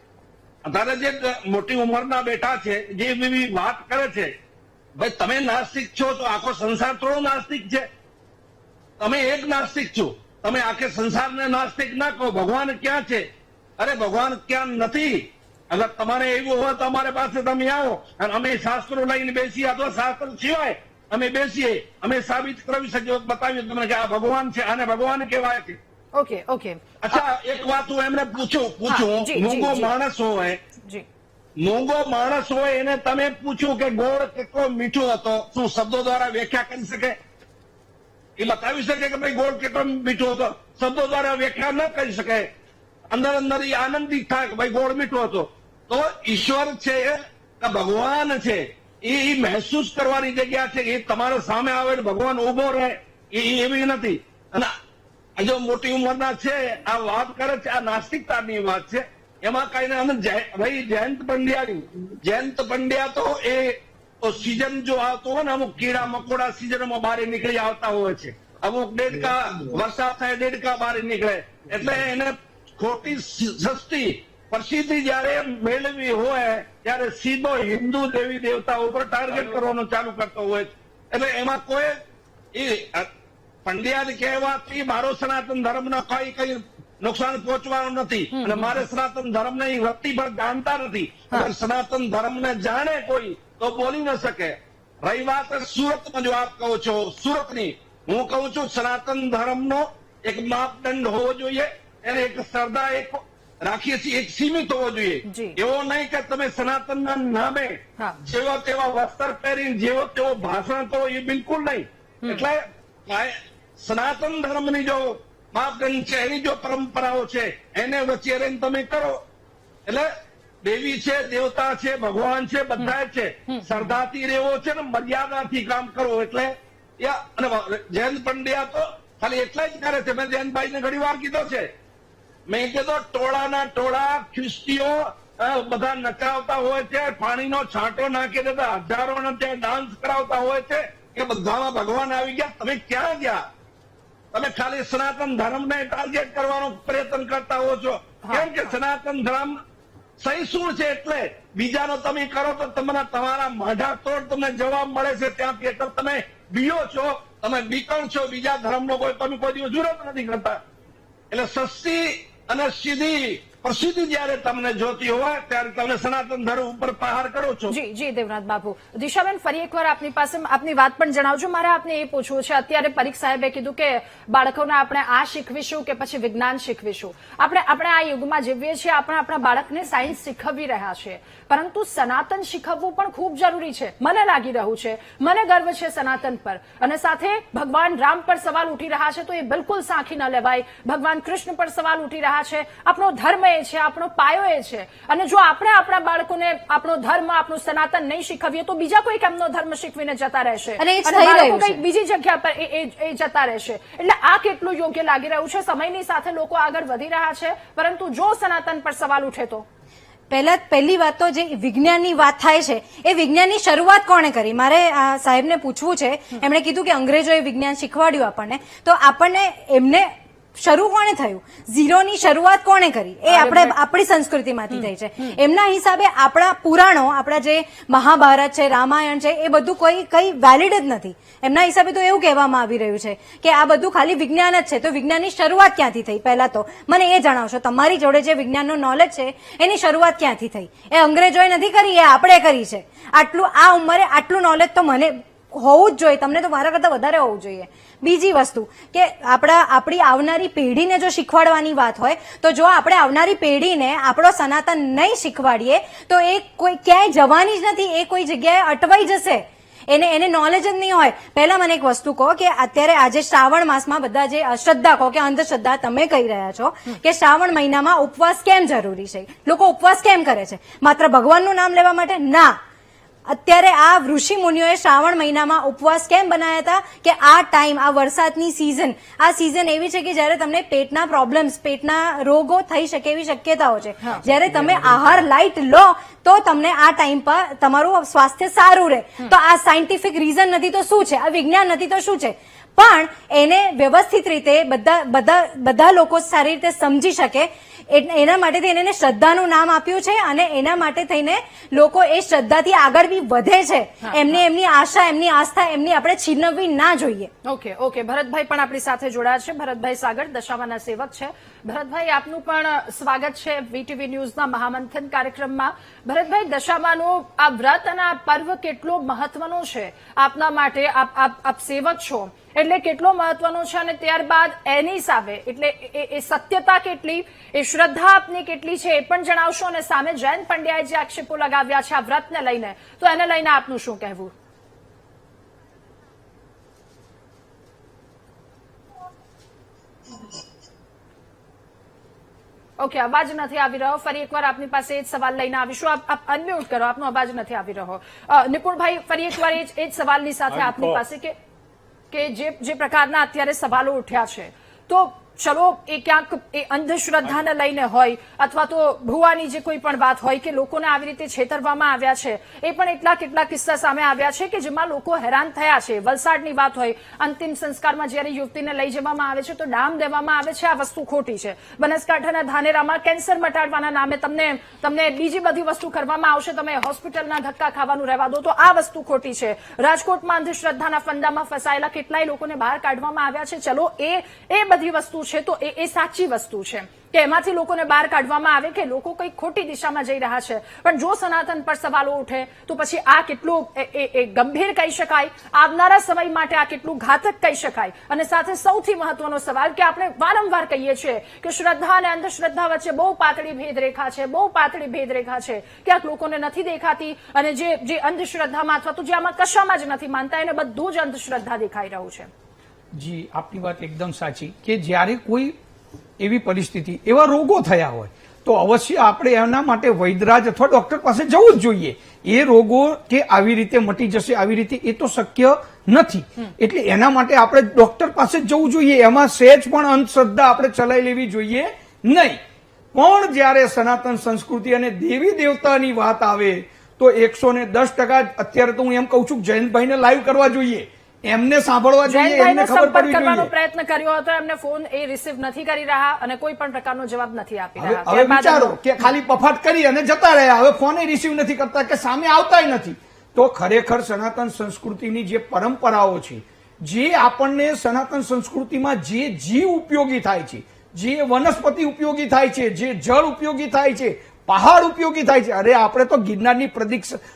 અત્યારે જે મોટી ઉંમરના બેઠા છે, જે એવી વાત કરે છે, ભાઈ તમે નાસ્તિક છો તો આખો સંસાર થોડો નાસ્તિક છે. તમે એક નાસ્તિક છો, તમે આખે સંસારને નાસ્તિક ના કહો. ભગવાન ક્યાં છે? અરે ભગવાન ક્યાં નથી. અગર તમારે એવું હોય તો અમારે પાસે તમે આવો અને અમે શાસ્ત્રો લઈને બેસીએ અથવા શાસ્ત્ર સિવાય અમે બેસીએ, અમે સાબિત કરી શકીએ, બતાવીએ તમને કે આ ભગવાન છે, આને ભગવાન કહેવાય છે. Okay, okay. અચ્છા, એક વાત હું એમને પૂછું જી, મૂંગો જી. માણસ હોય, જી, મૂંગો માણસ હોય, એને તમે પૂછ્યું કે ગોળ કેટલો મીઠો હતો, શું શબ્દો દ્વારા વ્યાખ્યા કરી શકે? એ બતાવી શકે કે ભાઈ ગોળ કેટલો મીઠો હતો? શબ્દો દ્વારા વ્યાખ્યા ન કરી શકે. અંદર અંદર એ આનંદિત થાય કે ભાઈ ગોળ મીઠો હતો. તો ઈશ્વર છે કે ભગવાન છે, એ મહેસૂસ કરવાની જગ્યા છે. એ તમારા સામે આવે ભગવાન ઉભો રહે એ એવી નથી. અને આ જો મોટી ઉંમરના છે આ વાત કરે છે, આ નાસ્તિકતાની વાત છે. એમાં કઈ ભાઈ જયંત પંડ્યા તો એ સીઝન જો આવતો હોય ને, અમુક કીડા મકોડા સીઝનમાં બહાર નીકળી આવતા હોય છે. અમુક દેડકા વરસાદ થાય, દેડકા બહાર નીકળે, એટલે એને ખોટી સસ્તી પ્રસિદ્ધિ જયારે મેળવી હોય ત્યારે સીધો હિન્દુ દેવી દેવતા ઉપર ટાર્ગેટ કરવાનું ચાલુ કરતો હોય છે. એટલે એમાં કોઈ પંડ્યા કહેવાથી મારો સનાતન ધર્મનો કઈ નુકસાન પહોંચવાનું નથી. અને મારે સનાતન ધર્મને વ્યક્તિ પર જાણતા નથી. અગર સનાતન ધર્મને જાણે કોઈ તો બોલી ન શકે. રહી વાત સુરતમાં જો આપ કહો છો, સુરતની, હું કહું છું સનાતન ધર્મનો એક માપદંડ હોવો જોઈએ, એને એક શ્રદ્ધા એક રાખીએ છીએ, એક સીમિત હોવો જોઈએ. જી. એવો નહીં કે તમે સનાતનના નામે હા. જેવા તેવા વસ્ત્ર પહેરીને જેવો તેવો ભાષણ કરો, એ બિલકુલ નહીં. એટલે સનાતન ધર્મની જો માપદંડ છે, એની જો પરંપરાઓ છે, એને વચ્ચે રહીને તમે કરો. એટલે દેવી છે, દેવતા છે, ભગવાન છે, બધા છે. શ્રદ્ધાથી રહેવો છે ને મર્યાદાથી કામ કરવું. એટલે અને જયંત પંડ્યા તો ખાલી એટલા જ કરે છે. મેં જયંતભાઈને ઘણી વાર કીધો છે, મેં કીધું ટોળાના ટોળા ખ્રિસ્તીઓ બધા નચાવતા હોય છે, પાણીનો છાંટો નાખી દેતા હજારોને ત્યાં ડાન્સ કરાવતા હોય છે કે બધામાં ભગવાન આવી ગયા. તમે ક્યાં ગયા? તમે ખાલી સનાતન ધર્મને ટાર્ગેટ કરવાનો પ્રયત્ન કરતા હો છો. કેમ કે સનાતન ધર્મ સહિષ્ણુ છે, એટલે બીજાનો તમે કરો તો તમારા માઢા તોડ તમને જવાબ મળે છે. ત્યાં તમે બીઓ છો, તમે બીકણ છો, બીજા ધર્મનો તમે કોઈ દિવસ વિરોધ નથી કરતા. એટલે સસ્તી અને સીધી પ્રસિદ્ધિ જયારે તમને જોતી હોય ત્યારે તમે સનાતન ધર્મ ઉપર પ્રહાર કરો છો. જી જી દેવનાથ બાપુ. દિશાબેન, ફરી એકવાર આપની પાસે આપની વાત પણ જણાવજો. મારે આપને એ પૂછવું છે, અત્યારે પરીખ સાહેબે કીધું કે બાળકોને આપણે આ શીખવીશું કે પછી વિજ્ઞાન શીખવીશું. આપણે આ યુગમાં જીવીએ છીએ, આપણે આપણા બાળકને સાયન્સ શીખવી રહ્યા છીએ, પરંતુ સનાતન શીખવવું પણ ખૂબ જરૂરી છે. મને લાગી રહ્યું છે, મને ગર્વ છે સનાતન પર, અને સાથે ભગવાન રામ પર સવાલ ઉઠી રહ્યા છે તો એ બિલકુલ સાંખી ન લેવાય. ભગવાન કૃષ્ણ પર સવાલ ઉઠી રહ્યા છે. આપણો ધર્મ એ છે, આપણો પાયો એ છે, અને જો આપણે આપણા બાળકોને આપણો ધર્મ, આપણું સનાતન નહીં શીખવીએ તો બીજા કોઈ એમનો ધર્મ શીખવીને જતા રહેશે અને એ જ અને થઈ બાળકો રહ્યું છે. કંઈક બીજી જગ્યા પર એ જતા રહેશે. એટલે આ કેટલું યોગ્ય લાગી રહ્યું છે? સમયની સાથે લોકો આગળ વધી રહ્યા છે, પરંતુ જો સનાતન પર સવાલ ઉઠે તો પહેલી વાત તો જે વિજ્ઞાનની વાત થાય છે, એ વિજ્ઞાનની શરૂઆત કોણે કરી? મારે આ સાહેબને પૂછવું છે. એમણે કીધું કે અંગ્રેજોએ વિજ્ઞાન શીખવાડ્યું આપણને, તો આપણને એમને શરૂ કોણે થયું? ઝીરોની શરૂઆત કોણે કરી? એ આપણી સંસ્કૃતિમાંથી થઈ છે. એમના હિસાબે આપણા પુરાણો, આપણા જે મહાભારત છે, રામાયણ છે, એ બધું કઈ વેલિડ જ નથી. એમના હિસાબે તો એવું કહેવામાં આવી રહ્યું છે કે આ બધું ખાલી વિજ્ઞાન જ છે. તો વિજ્ઞાનની શરૂઆત ક્યાંથી થઈ? પહેલા તો મને એ જણાવશો. તમારી જોડે જે વિજ્ઞાનનું નોલેજ છે એની શરૂઆત ક્યાંથી થઈ? એ અંગ્રેજોએ નથી કરી, એ આપણે કરી છે. આટલું આ ઉંમરે આટલું નોલેજ તો મને હોવું જ જોઈએ. તમને તો મારા કરતા વધારે હોવું જોઈએ. બીજી વસ્તુ કે આપણી આવનારી પેઢીને જો શીખવાડવાની વાત હોય, તો જો આપણે આવનારી પેઢીને આપણો સનાતન નહીં શીખવાડીએ તો એ કોઈ ક્યાંય જવાની જ નથી. એ કોઈ જગ્યાએ અટવાઈ જશે. એને નોલેજ જ નહીં હોય. પહેલા મને એક વસ્તુ કહો કે અત્યારે આજે શ્રાવણ માસમાં બધા જે અશ્રદ્ધા કહો કે અંધશ્રદ્ધા તમે કહી રહ્યા છો કે શ્રાવણ મહિનામાં ઉપવાસ કેમ જરૂરી છે? લોકો ઉપવાસ કેમ કરે છે? માત્ર ભગવાનનું નામ લેવા માટે? ના. અત્યારે આ ઋષિ મુનિઓએ શ્રાવણ મહિનામાં ઉપવાસ કેમ બનાવ્યા હતા? કે આ ટાઈમ, આ વરસાદની સિઝન, આ સિઝન એવી છે કે જ્યારે તમને પેટના પ્રોબ્લેમ્સ, પેટના રોગો થઈ શકે એવી શક્યતાઓ છે. જ્યારે તમે આહાર લાઇટ લો તો તમને આ ટાઈમ પર તમારું સ્વાસ્થ્ય સારું રહે. તો આ સાયન્ટિફિક રીઝન નથી તો શું છે? આ વિજ્ઞાન નથી તો શું છે? પણ એને વ્યવસ્થિત રીતે બધા લોકો સારી રીતે સમજી શકે એના માટે એને શ્રદ્ધાનું નામ આપ્યું છે, અને એના માટે થઈને લોકો એ શ્રદ્ધાથી આગળ બી વધે છે. એમની આશા, એમની આસ્થા એમની આપણે છીનવવી ના જોઈએ. ઓકે. ભરતભાઈ પણ આપણી સાથે જોડાયા છે. ભરતભાઈ સાગર દશામાના સેવક છે. ભરતભાઈ, આપનું પણ સ્વાગત છે વીટીવી ન્યૂઝના મહામંથન કાર્યક્રમમાં. ભરતભાઈ, દશામાનું આ વ્રત અને આ પર્વ કેટલો મહત્વનો છે આપના માટે? આપ સેવક છો એટલે કેટલો મહત્વનો છે, અને ત્યારબાદ એની સામે એટલે એ સત્યતા કેટલી, એ શ્રદ્ધા આપની કેટલી છે એ પણ જણાવશો. અને સામે જયંત પંડ્યાએ જે આક્ષેપો લગાવ્યા છે આ વ્રતને લઈને, તો એને લઈને આપનું શું કહેવું? ઓકે, અવાજ નથી આવી રહ્યો. ફરી એકવાર આપની પાસે એ જ સવાલ લઈને આવીશું. આપ અનમ્યુટ કરો, આપનો અવાજ નથી આવી રહ્યો. નિપુણભાઈ, ફરી એકવાર એ જ સવાલની સાથે આપની પાસે કે જે પ્રકારના અત્યારે સવાલો ઉઠ્યા છે, તો ચલો એ ક્યાંક એ અંધશ્રદ્ધાને લઈને હોય અથવા તો ભુવાની જે કોઈ પણ વાત હોય કે લોકોને આવી રીતે છેતરવામાં આવ્યા છે, એ પણ કેટલાક કિસ્સા સામે આવ્યા છે કે જેમાં લોકો હેરાન થયા છે. વલસાડની વાત હોય, અંતિમ સંસ્કારમાં જ્યારે યુવતીને લઈ જવામાં આવે છે તો ડામ દેવામાં આવે છે. આ વસ્તુ ખોટી છે. બનાસકાંઠાના ધાનેરામાં કેન્સર મટાડવાના નામે તમને બીજી બધી વસ્તુ કરવામાં આવશે, તમે હોસ્પિટલના ધક્કા ખાવાનું રહેવા દો, તો આ વસ્તુ ખોટી છે. રાજકોટમાં અંધશ્રદ્ધાના ફંદામાં ફસાયેલા કેટલાય લોકોને બહાર કાઢવામાં આવ્યા છે. ચલો એ બધી વસ્તુ છે તો એ સાચી વસ્તુ છે કે એમાંથી લોકોને બહાર કાઢવામાં આવે કે લોકો કંઈક ખોટી દિશામાં જઈ રહ્યા છે. પણ જો સનાતન પર સવાલો ઉઠે તો પછી આ કેટલું ગંભીર કહી શકાય, આવનારા સમય માટે આ કેટલું ઘાતક કહી શકાય. અને સાથે સૌથી મહત્વનો સવાલ કે આપણે વારંવાર કહીએ છીએ કે શ્રદ્ધા અને અંધશ્રદ્ધા વચ્ચે બહુ પાતળી ભેદરેખા છે, બહુ પાતળી ભેદરેખા છે. ક્યાંક લોકોને નથી દેખાતી, અને જે અંધશ્રદ્ધામાં અથવા તો જે આમાં કશામાં જ નથી માનતા એને બધું જ અંધશ્રદ્ધા દેખાઈ રહ્યું છે. જી, આપની વાત એકદમ સાચી કે જ્યારે કોઈ એવી પરિસ્થિતિ, એવા રોગો થયા હોય તો અવશ્ય આપણે એના માટે વૈદરાજ અથવા ડોક્ટર પાસે જવું જ જોઈએ. એ રોગો કે આવી રીતે મટી જશે આવી રીતે એ તો શક્ય નથી. એટલે એના માટે આપણે ડોક્ટર પાસે જ જવું જોઈએ. એમાં સહેજ પણ અંધશ્રદ્ધા આપણે ચલાવી લેવી જોઈએ નહીં. પણ જ્યારે સનાતન સંસ્કૃતિ અને દેવી દેવતાની વાત આવે તો 110% અત્યારે તો હું એમ કહું છું જયંતભાઈને લાઈવ કરવા જોઈએ, એમને સાંભળવા જોઈએ, એમને જયંતભાઈનો ખબર સંપર્ક પડવી કરવાનો જોઈએ. પ્રયત્ન કર્યો હતો, એમને ફોન એ રિસીવ નથી કરી રહ્યા અને કોઈ પણ પ્રકારનો જવાબ નથી આપી હવે રહ્યા. હવે ત્યારબાદ વિચારો કે ખાલી પફાટ કરી અને જતા રહ્યા, હવે ફોને રિસીવ નથી કરતા કે સામે આવતાય નથી. તો ખરેખર સનાતન સંસ્કૃતિની જે પરંપરાઓ છે, જે આપણને સનાતન સંસ્કૃતિમાં જે જીવ ઉપયોગી થાય છે, જે વનસ્પતિ ઉપયોગી થાય છે, જે જળ ઉપયોગી થાય છે, પહાડ ઉપયોગી થાય છે. અરે આપણે તો ગિરનારની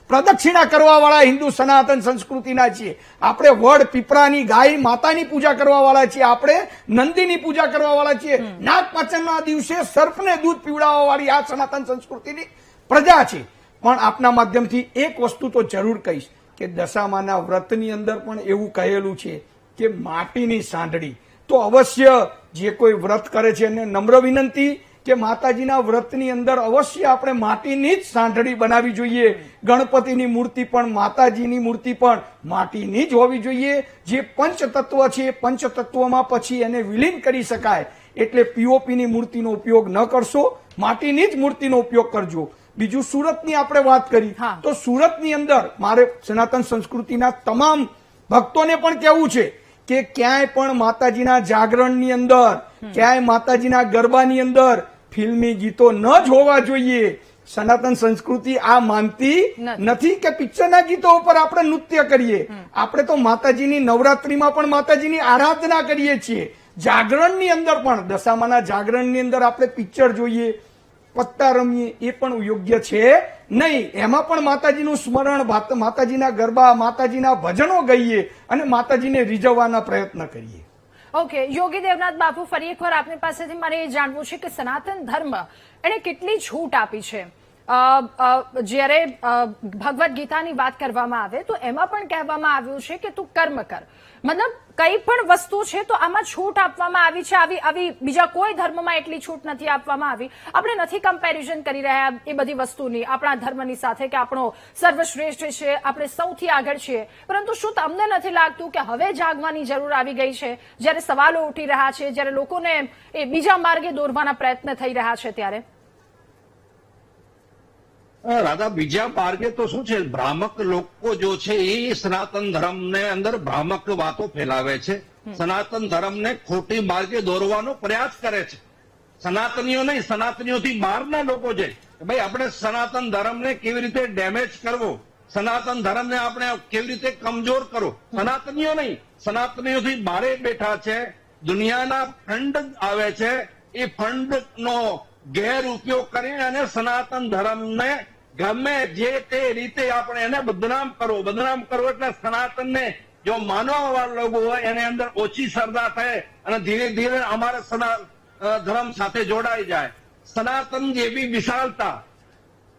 પ્રદક્ષિણા કરવા વાળા હિન્દુ સનાતન સંસ્કૃતિના છીએ. આપણે વડ પીપળાની ગાય માતાની પૂજા કરવા વાળા છીએ. આપણે નંદીની પૂજા કરવા વાળા છીએ. નાગપાંચમના દિવસે સર્પને દૂધ પીવડાવવા વાળી આ સનાતન સંસ્કૃતિની પ્રજા છે. પણ આપના માધ્યમથી એક વસ્તુ તો જરૂર કહીશ કે દશામાના વ્રતની અંદર પણ એવું કહેલું છે કે માટીની સાંઢળી. તો અવશ્ય જે કોઈ વ્રત કરે છે એને નમ્ર વિનંતી કે માતાજીના વ્રતની અંદર અવશ્ય આપણે માટીની જ સાંઢળી બનાવી જોઈએ. ગણપતિની મૂર્તિ પણ માતાજીની મૂર્તિ પણ માટીની જ હોવી જોઈએ. જે પંચતત્વ છે એ પંચતત્વમાં પછી એને વિલીન કરી શકાય. એટલે પીઓપીની મૂર્તિનો ઉપયોગ ન કરશો, માટીની જ મૂર્તિનો ઉપયોગ કરજો. બીજું સુરતની આપણે વાત કરી તો સુરતની અંદર મારે સનાતન સંસ્કૃતિના તમામ ભક્તોને પણ કહેવું છે કે ક્યાંય પણ માતાજીના જાગરણની અંદર, ક્યાંય માતાજીના ગરબાની અંદર ફિલ્મી ગીતો ન જ હોવા જોઈએ. સનાતન સંસ્કૃતિ આ માનતી નથી કે પિક્ચરના ગીતો ઉપર આપણે નૃત્ય કરીએ. આપણે તો માતાજીની નવરાત્રીમાં પણ માતાજીની આરાધના કરીએ છીએ. જાગરણની અંદર પણ દશામાના જાગરણની અંદર આપણે પિક્ચર જોઈએ, પત્તા રમીએ, એ પણ યોગ્ય છે નહીં. એમાં પણ માતાજીનું સ્મરણ, માતાજીના ગરબા, માતાજીના ભજનો ગાઈએ અને માતાજીને રીઝવવાના પ્રયત્ન કરીએ. ઓકે, યોગી દેવનાથ બાપુ, ફરી એકવાર આપની પાસેથી મારે એ જાણવું છે કે સનાતન ધર્મ એને કેટલી છૂટ આપી છે. જ્યારે ભગવદ ગીતાની વાત કરવામાં આવે તો એમાં પણ કહેવામાં આવ્યું છે કે તું કર્મ કર. મતલબ કઈ પણ વસ્તુ છે તો આમાં છૂટ આપવામાં આવી છે. આવી બીજા કોઈ ધર્મમાં એટલી છૂટ નથી આપવામાં આવી. આપણે નથી કમ્પેરિઝન કરી રહ્યા એ બધી વસ્તુની આપણા ધર્મની સાથે કે આપણો સર્વશ્રેષ્ઠ છે, આપણે સૌથી આગળ છીએ. પરંતુ શું તમને નથી લાગતું કે હવે જાગવાની જરૂર આવી ગઈ છે, જ્યારે સવાલો ઉઠી રહ્યા છે, જ્યારે લોકોને એ બીજા માર્ગે દોરવાના પ્રયત્ન થઈ રહ્યા છે ત્યારે? રાધા, બીજા માર્ગે તો શું છે, ભ્રામક લોકો જો છે એ સનાતન ધર્મને અંદર ભ્રામક વાતો ફેલાવે છે. સનાતન ધર્મને ખોટી માર્ગે દોરવાનો પ્રયાસ કરે છે. સનાતનીઓ નહીં, સનાતનીઓથી બહારના લોકો છે. ભાઈ આપણે સનાતન ધર્મને કેવી રીતે ડેમેજ કરવો, સનાતન ધર્મને આપણે કેવી રીતે કમજોર કરો. સનાતનીઓ નહીં, સનાતનીઓથી બહારે બેઠા છે. દુનિયાના ફંડ આવે છે, એ ફંડનો ગેરઉપયોગ કરી અને સનાતન ધર્મને ગમે જે તે રીતે આપણે એને બદનામ કરો એટલે સનાતનને જો માનવા વાળા લોકો હોય એને અંદર ઓછી શ્રદ્ધા થાય અને ધીરે ધીરે અમારા ધર્મ સાથે જોડાઈ જાય. સનાતન જેવી વિશાળતા,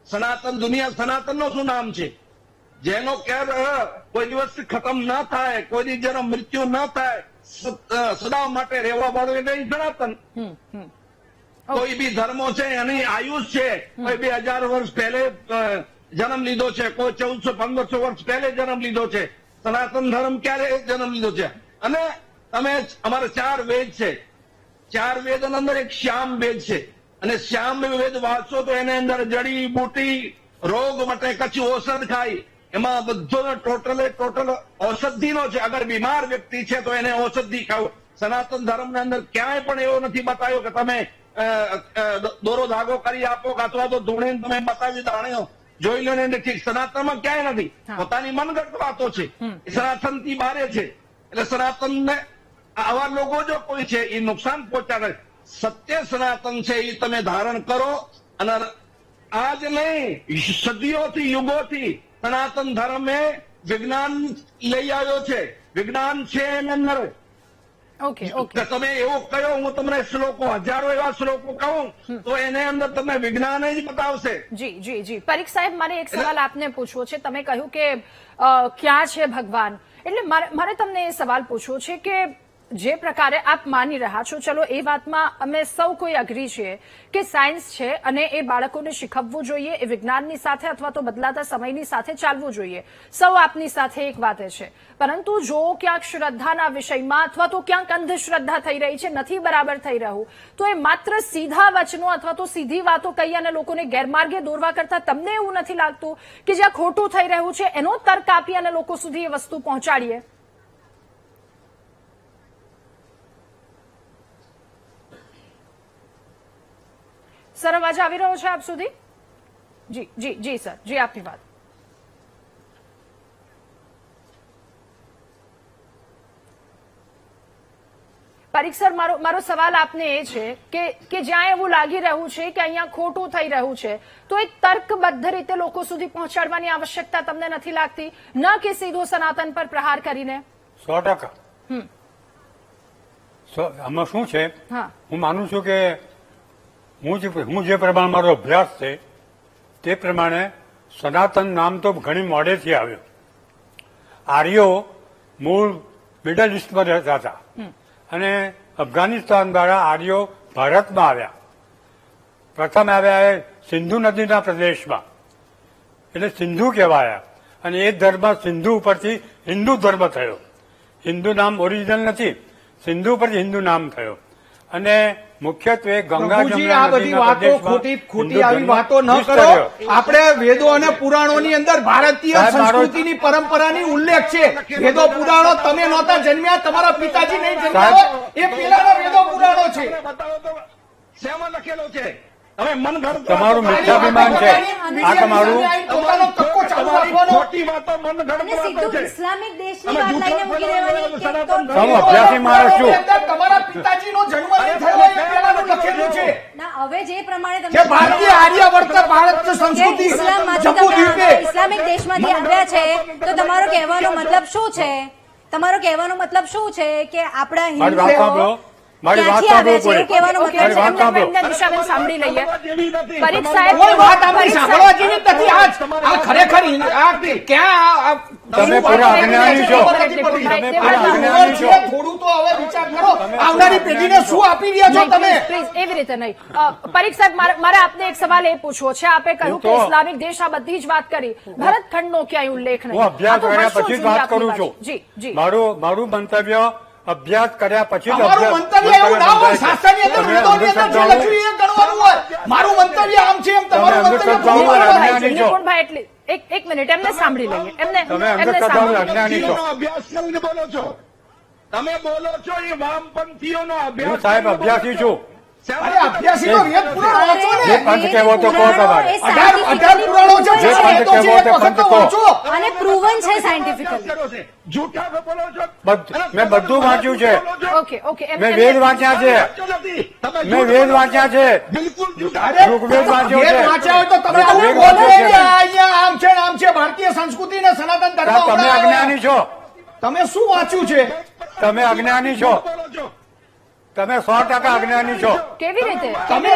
સનાતન દુનિયા, સનાતનનો શું નામ છે? જેનો કેર કોઈ દિવસ ખતમ ન થાય, કોઈ જેનો મૃત્યુ ન થાય, સદા માટે રહેવા વાળું એટલે સનાતન. કોઈ બી ધર્મો છે એની આયુષ છે, કોઈ 2000 વર્ષ પહેલે જન્મ લીધો છે, કોઈ 1400-1500 વર્ષ પહેલે જન્મ લીધો છે. સનાતન ધર્મ ક્યારે જન્મ લીધો છે? અને તમે અમારે 4 વેદ છે, 4 વેદ અંદર એક શ્યામ વેદ છે. અને શ્યામ વેદ વાંચો તો એને અંદર જડી બુટી, રોગ માટે કચ્છ ઔષધ ખાય, એમાં બધો ટોટલ ઔષધિનો છે. અગર બીમાર વ્યક્તિ છે તો એને ઔષધિ ખાવ. સનાતન ધર્મને અંદર ક્યાંય પણ એવો નથી બતાવ્યો કે તમે દોરો ધાગો કરી આપો અથવા તો ધૂણે તમે બતાવી દાણ્યો જોઈ લો ને ઠીક. સનાતનમાં ક્યાંય નથી, પોતાની મનગઢ વાતો છે, સનાતન થી બારે છે. એટલે સનાતનને આવા લોકો જો કોઈ છે એ નુકસાન પહોંચાડે. સત્ય સનાતન છે એ તમે ધારણ કરો. અને આજ નહીં, સદીઓથી યુગોથી સનાતન ધર્મે વિજ્ઞાન લઈ આવ્યો છે. વિજ્ઞાન છે એની અંદર. ઓકે, તમે એવો કયો, હું તમને શ્લોકો, હજારો એવા શ્લોકો કહું તો એને અંદર તમને વિજ્ઞાન જ બતાવશે. જી. પરીખ સાહેબ, મારે એક સવાલ આપને પૂછવો છે. તમે કહ્યું કે ક્યાં છે ભગવાન, એટલે મારે તમને એ સવાલ પૂછવો છે કે જે પ્રકારે આપ માની રહ્યા છો, ચલો એ વાતમાં અમે સૌ કોઈ અગ્રી છીએ કે સાયન્સ છે અને એ બાળકોને શીખવવું જોઈએ, એ વિજ્ઞાનની સાથે અથવા તો બદલાતા સમયની સાથે ચાલવું જોઈએ. સૌ આપની સાથે એક વાત છે. પરંતુ જો ક્યાંક શ્રદ્ધાના વિષયમાં અથવા તો ક્યાંક અંધશ્રદ્ધા થઈ રહી છે, નથી બરાબર થઈ રહ્યું, તો એ માત્ર સીધા વચનો અથવા તો સીધી વાતો કહી અને લોકોને ગેરમાર્ગે દોરવા કરતા તમને એવું નથી લાગતું કે જ્યાં ખોટું થઈ રહ્યું છે એનો તર્ક આપી અને લોકો સુધી એ વસ્તુ પહોંચાડીએ? સર, અવાજ આવી રહ્યો છે આપ સુધી? જી જી જી સર, જી આપની વાત. પરીખ સર, મારો સવાલ આપને એ છે કે જ્યાં એવું લાગી રહ્યું છે કે અહીંયા ખોટું થઈ રહ્યું છે, તો એ તર્કબદ્ધ રીતે લોકો સુધી પહોંચાડવાની આવશ્યકતા તમને નથી લાગતી? ન કે સીધો સનાતન પર પ્રહાર કરીને? 100%. આમાં શું છે, હા, હું માનું છું કે હું જે પ્રમાણે મારો અભ્યાસ છે તે પ્રમાણે સનાતન નામ તો ઘણી મોડેથી આવ્યું. આર્યો મૂળ મિડલ ઇસ્ટમાં રહેતા હતા અને અફઘાનિસ્તાન દ્વારા આર્યો ભારતમાં આવ્યા. પ્રથમ આવ્યા એ સિંધુ નદીના પ્રદેશમાં, એટલે સિંધુ કહેવાયા. અને એ ધર્મ સિંધુ ઉપરથી હિન્દુ ધર્મ થયો. હિન્દુ નામ ઓરિજિનલ નથી, સિંધુ પરથી હિન્દુ નામ થયો. અને મુખ્યત્વે ગંગા પ્રભુજી, આ બધી વાતો ખોટી આવી વાતો ન કરો. આપણે વેદો અને પુરાણોની અંદર ભારતીય સંસ્કૃતિની પરંપરાની ઉલ્લેખ છે. વેદો પુરાણો તમે નહોતા જન્મ્યા, તમારા પિતાજી નહીં જન્મ્યા હોય, એ પેલાના વેદો પુરાણો છે. બતાવો તો શેમાં લખેલો છે? હવે મનગઢ તમારું મિથ્યાભિમાન છે. આ તમારું પોતાનો તક્કો ચાલુ રાખવાનો. ખોટી વાતો મનગઢ અને વાતો સીધું છે. ઇસ્લામિક દેશની તમે વાત લઈને મૂકી દેવાની કે તો હું અભ્યાસી માણસ છું. તમારા પિતાજીનો જન્મ નહીં થયો હોય એ પેલાનું લખેલું છે ના, હવે જે પ્રમાણે કે ભારતીય આર્યવર્ત ભારતીય સંસ્કૃતિ ઇસ્લામમાંથી જમ્મુ તમે દ્વીપે ઇસ્લામિક દેશમાંથી આવ્યા છે, તો તમારો કહેવાનો મતલબ શું છે? તમારો કહેવાનો મતલબ શું છે કે આપણા મારી વાત સાંભળો, મારી વાત ક્યાંથી સાંભળો આવ્યા છે એવું કહેવાનો ઓકે, મતલબ છે? વાત સાંભળો. એમને દિશાબેન સાંભળી લઈએ. જેવી નથી. પરીખ સાહેબ, કોઈ વાત આપણી સાંભળવા જેવી જ નથી. આ ખરેખર ક્યાં તમે પૂરા અજ્ઞાની છો. અજ્ઞાની છો. થોડું તો હવે વિચાર કરો, આવનારી પેઢીને શું આપી રહ્યા છો તમે? પ્લીઝ એવી રીતે નહીં. પરીખ સાહેબ, મારે આપને એક સવાલ એ પૂછવો છે. આપે કહ્યું કે ઇસ્લામિક દેશ, આ બધી જ વાત કરી, ભરતખંડનો ક્યાંય ઉલ્લેખ નહીં. હું અભ્યાસ આ તો કર્યા વર્ષો પછી જ જૂની વાત આપની કરું વાત છું. છે. જી જી. મારું મંતવ્ય અભ્યાસ કર્યા પછી જ અમારું અભ્યાસ મંતવ્ય એવું ના હોય. શાસ્ત્રની અંદર, તમે વેદોની અંદર જે અંધશ્રદ્ધાઓ- લખ્યું એ ગણવાનું હોય. મારું મંતવ્ય આમ છે એમ તમારું તમે મંતવ્ય અંધશ્રદ્ધાઓ ખોટું ગણવાનું. અજ્ઞાની છો. નિપુણભાઈ, એટલી એક મિનિટ એમને સાંભળી લઈએ. તમે એમને અંધશ્રદ્ધાઓ સાંભળી. અજ્ઞાની છો. અભ્યાસ કરીને બોલો છો. તમે બોલો છો એ વામપંથીઓનો અભ્યાસ હું સાહેબ કરીને બોલો અભ્યાસી છું. અરે અભ્યાસીનો વેદ પુરાણ વાંચો ને. જે પંથ કહેવો તો કહો તમારે. 18 પુરાણો છે, જે પંથ વેદો છે, કહેવો એક તે વખત પંથ તો કહો. વાંચો. અને proven છે અભ્યાસ scientifically. કરો છે. જૂઠા બોલો છો. મેં બધું વાંચ્યું છે. Okay okay. મેં વેદ વાંચ્યા છે. મેં વેદ વાંચ્યા છે. બિલકુલ જૂઠા. અરે, ઋગ્વેદ વાંચ્યો વેદ છે. વાંચ્યા હોય તો તમે આવું વેદ બોલો વાંચ્યો કે છે. અહીંયા આમ છે ને આમ છે. ભારતીય સંસ્કૃતિ ને સનાતન ધર્મ તમે અપનાવ્યો. અજ્ઞાની છો. તમે શું વાંચ્યું છે? તમે અજ્ઞાની છો. બોલો છો. તમે 100% અજ્ઞાની છો. કેવી રીતે? તમે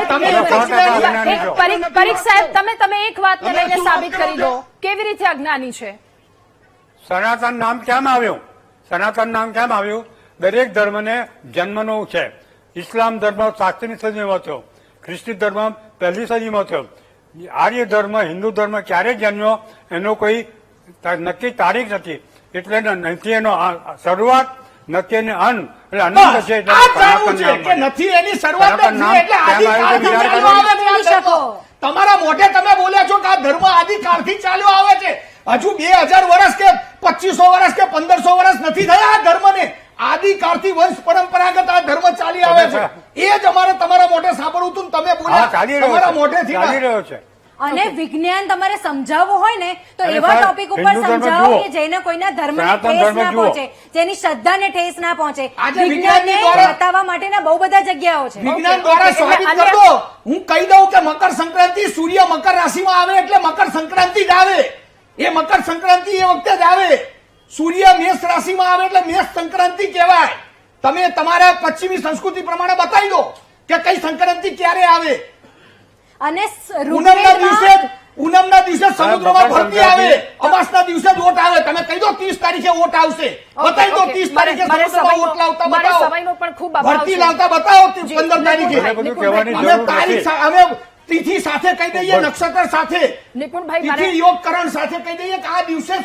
પરીખ સાહેબ, તમે એક વાતને લઈને સાબિત કરી દો. કેવી રીતે અજ્ઞાની છે? સનાતન નામ કેમ આવ્યું? સનાતન નામ કેમ આવ્યું? દરેક ધર્મને જન્મનો છે. ઇસ્લામ ધર્મ 7મી સદીમાં થયો, ખ્રિસ્તી ધર્મ 1લી સદીમાં થયો. આર્ય ધર્મ, હિન્દુ ધર્મ ક્યારે જન્મ્યો એનો કોઈ નક્કી તારીખ નથી. એટલે નથી એનો શરૂઆત, નથી એનો અંત. એટલે અનંત છે. એટલે આ જાણવું છે સનાતન કે નામ નથી એની શરૂઆત જ સનાતન નામ છે. એટલે કેમ આવ્યું આદિકાળથી તે વિચાર ચાલ્યો કરો. આવે છે આ બોલી શકો. ધર્મ. તમારા મોઢે તમે બોલ્યા છો કે આ ધર્મ આદિકાળથી ચાલ્યો આવે છે. હજુ 2000 વર્ષ કે 2500 વર્ષ કે 1500 વર્ષ નથી થયા આ ધર્મને. આદિકાળથી વંશ પરંપરાગત આ ધર્મ ચાલી આવે છે. એ જ અમારે તમારા મોઢે સાંભળવું હતું ને તમે હા, બોલ્યા ચાલી રહ્યો તમારા છે. મોઢેથી ચાલી ના. રહ્યો છે. અને વિજ્ઞાન તમારે સમજાવવું હોય ને તો અને એવા સાહેબ, ટોપિક ઉપર હિન્દુ ધર્મ સમજાવો જુઓ. કે જેને કોઈના ધર્મને સનાતન ઠેસ ધર્મ ના જુઓ. પહોંચે, જેની શ્રદ્ધાને ઠેસ ના પહોંચે. આજે વિજ્ઞાનને વિજ્ઞાનની દ્વારા- બતાવવા માટેના બહુ બધા જગ્યાઓ છે. વિજ્ઞાન દ્વારા સાબિત એટલે કરી દો. હું કહી દઉં કે મકર સંક્રાંતિ, સૂર્ય મકર રાશિમાં આવે એટલે મકર સંક્રાંતિ જ આવે. એ મકર સંક્રાંતિ એ વખતે જ આવે. સૂર્ય મેષ રાશિમાં આવે એટલે મેષ સંક્રાંતિ કહેવાય. તમે તમારા પશ્ચિમી સંસ્કૃતિ પ્રમાણે બતાવી દો કે કઈ સંક્રાંતિ ક્યારે આવે. અને પૂનમના દિવસે પૂનમના દિવસે સમુદ્રમાં ભગવાન ભરતી આવે, શંકરજી. અમાસના દિવસે જ વોટ આવે. તમે કહી દો 30 તારીખે વોટ આવશે. બતાવી દો 30 તારીખે મારે સમુદ્રમાં વોટ લાવતા મારે બતાવો. સમયનો પણ ખૂબ અભાવ ભરતી છે. લાવતા બતાવો જી, 15 તારીખે. મને બધું કહેવાની અમે જરૂર તારીખ નથી. અમે તિથિ સાથે કહી દઈએ, નક્ષત્ર સાથે, નિપુણભાઈ મારે તિથિ યોગકરણ સાથે કહી દઈએ કે આ દિવસે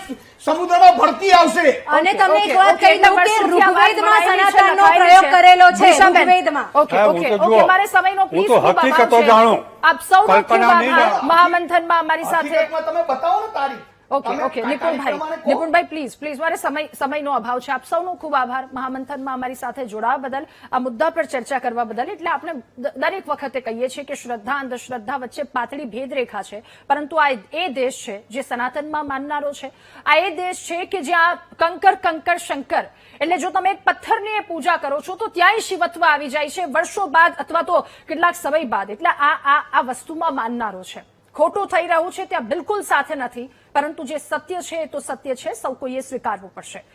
સમુદ્રમાં ભરતી આવશે. અને ઓકે, તમને ઓકે, એક વાત ઓકે, કહી દઉં કે વર્ષોથી આ વાત ઋગ્વેદમાં બનાવેલી છે, સનાતનનો લખાયેલી પ્રયોગ છે. કરેલો છે દિશાબેન. ઋગ્વેદમાં. ઓકે હા, ઓકે હું તો ઓકે જુઓ. મારે સમયનો હું પ્લીઝ તો ખૂબ હકીકતો આભાર છે. જાણું. આપ સૌનો ખૂબ કલ્પના નહીં આભાર. જાણું. મહામંથનમાં અમારી સાથે હકીકતમાં તમે બતાવો ને તારીખ. ઓકે તમે ઓકે તારીખ નિપુણભાઈ પ્રમાણે કહો. નિપુણભાઈ પ્લીઝ મારે સમયનો અભાવ છે. આપ સૌનો ખૂબ આભાર મહામંથનમાં અમારી સાથે જોડાવા બદલ, આ મુદ્દા પર ચર્ચા કરવા બદલ. એટલે આપણે દરેક વખતે કહીએ છીએ કે શ્રદ્ધા અંધશ્રદ્ધા વચ્ચે પાતળી ભેદરેખા છે, પરંતુ આ એ દેશ છે જે સનાતનમાં માનનારો છે. આ એ દેશ છે કે જ્યાં કંકર શંકર, એટલે જો તમે એક પથ્થરની પૂજા કરો છો તો ત્યાંય શિવત્વ આવી જાય છે વર્ષો બાદ અથવા તો કેટલાક સમય બાદ. એટલે આ વસ્તુમાં માનનારો છે. ખોટું થઈ રહ્યું છે ત્યાં બિલકુલ સાથે નથી, પરંતુ જે સત્ય છે એ તો સત્ય છે, સૌ કોઈએ સ્વીકારવું પડશે.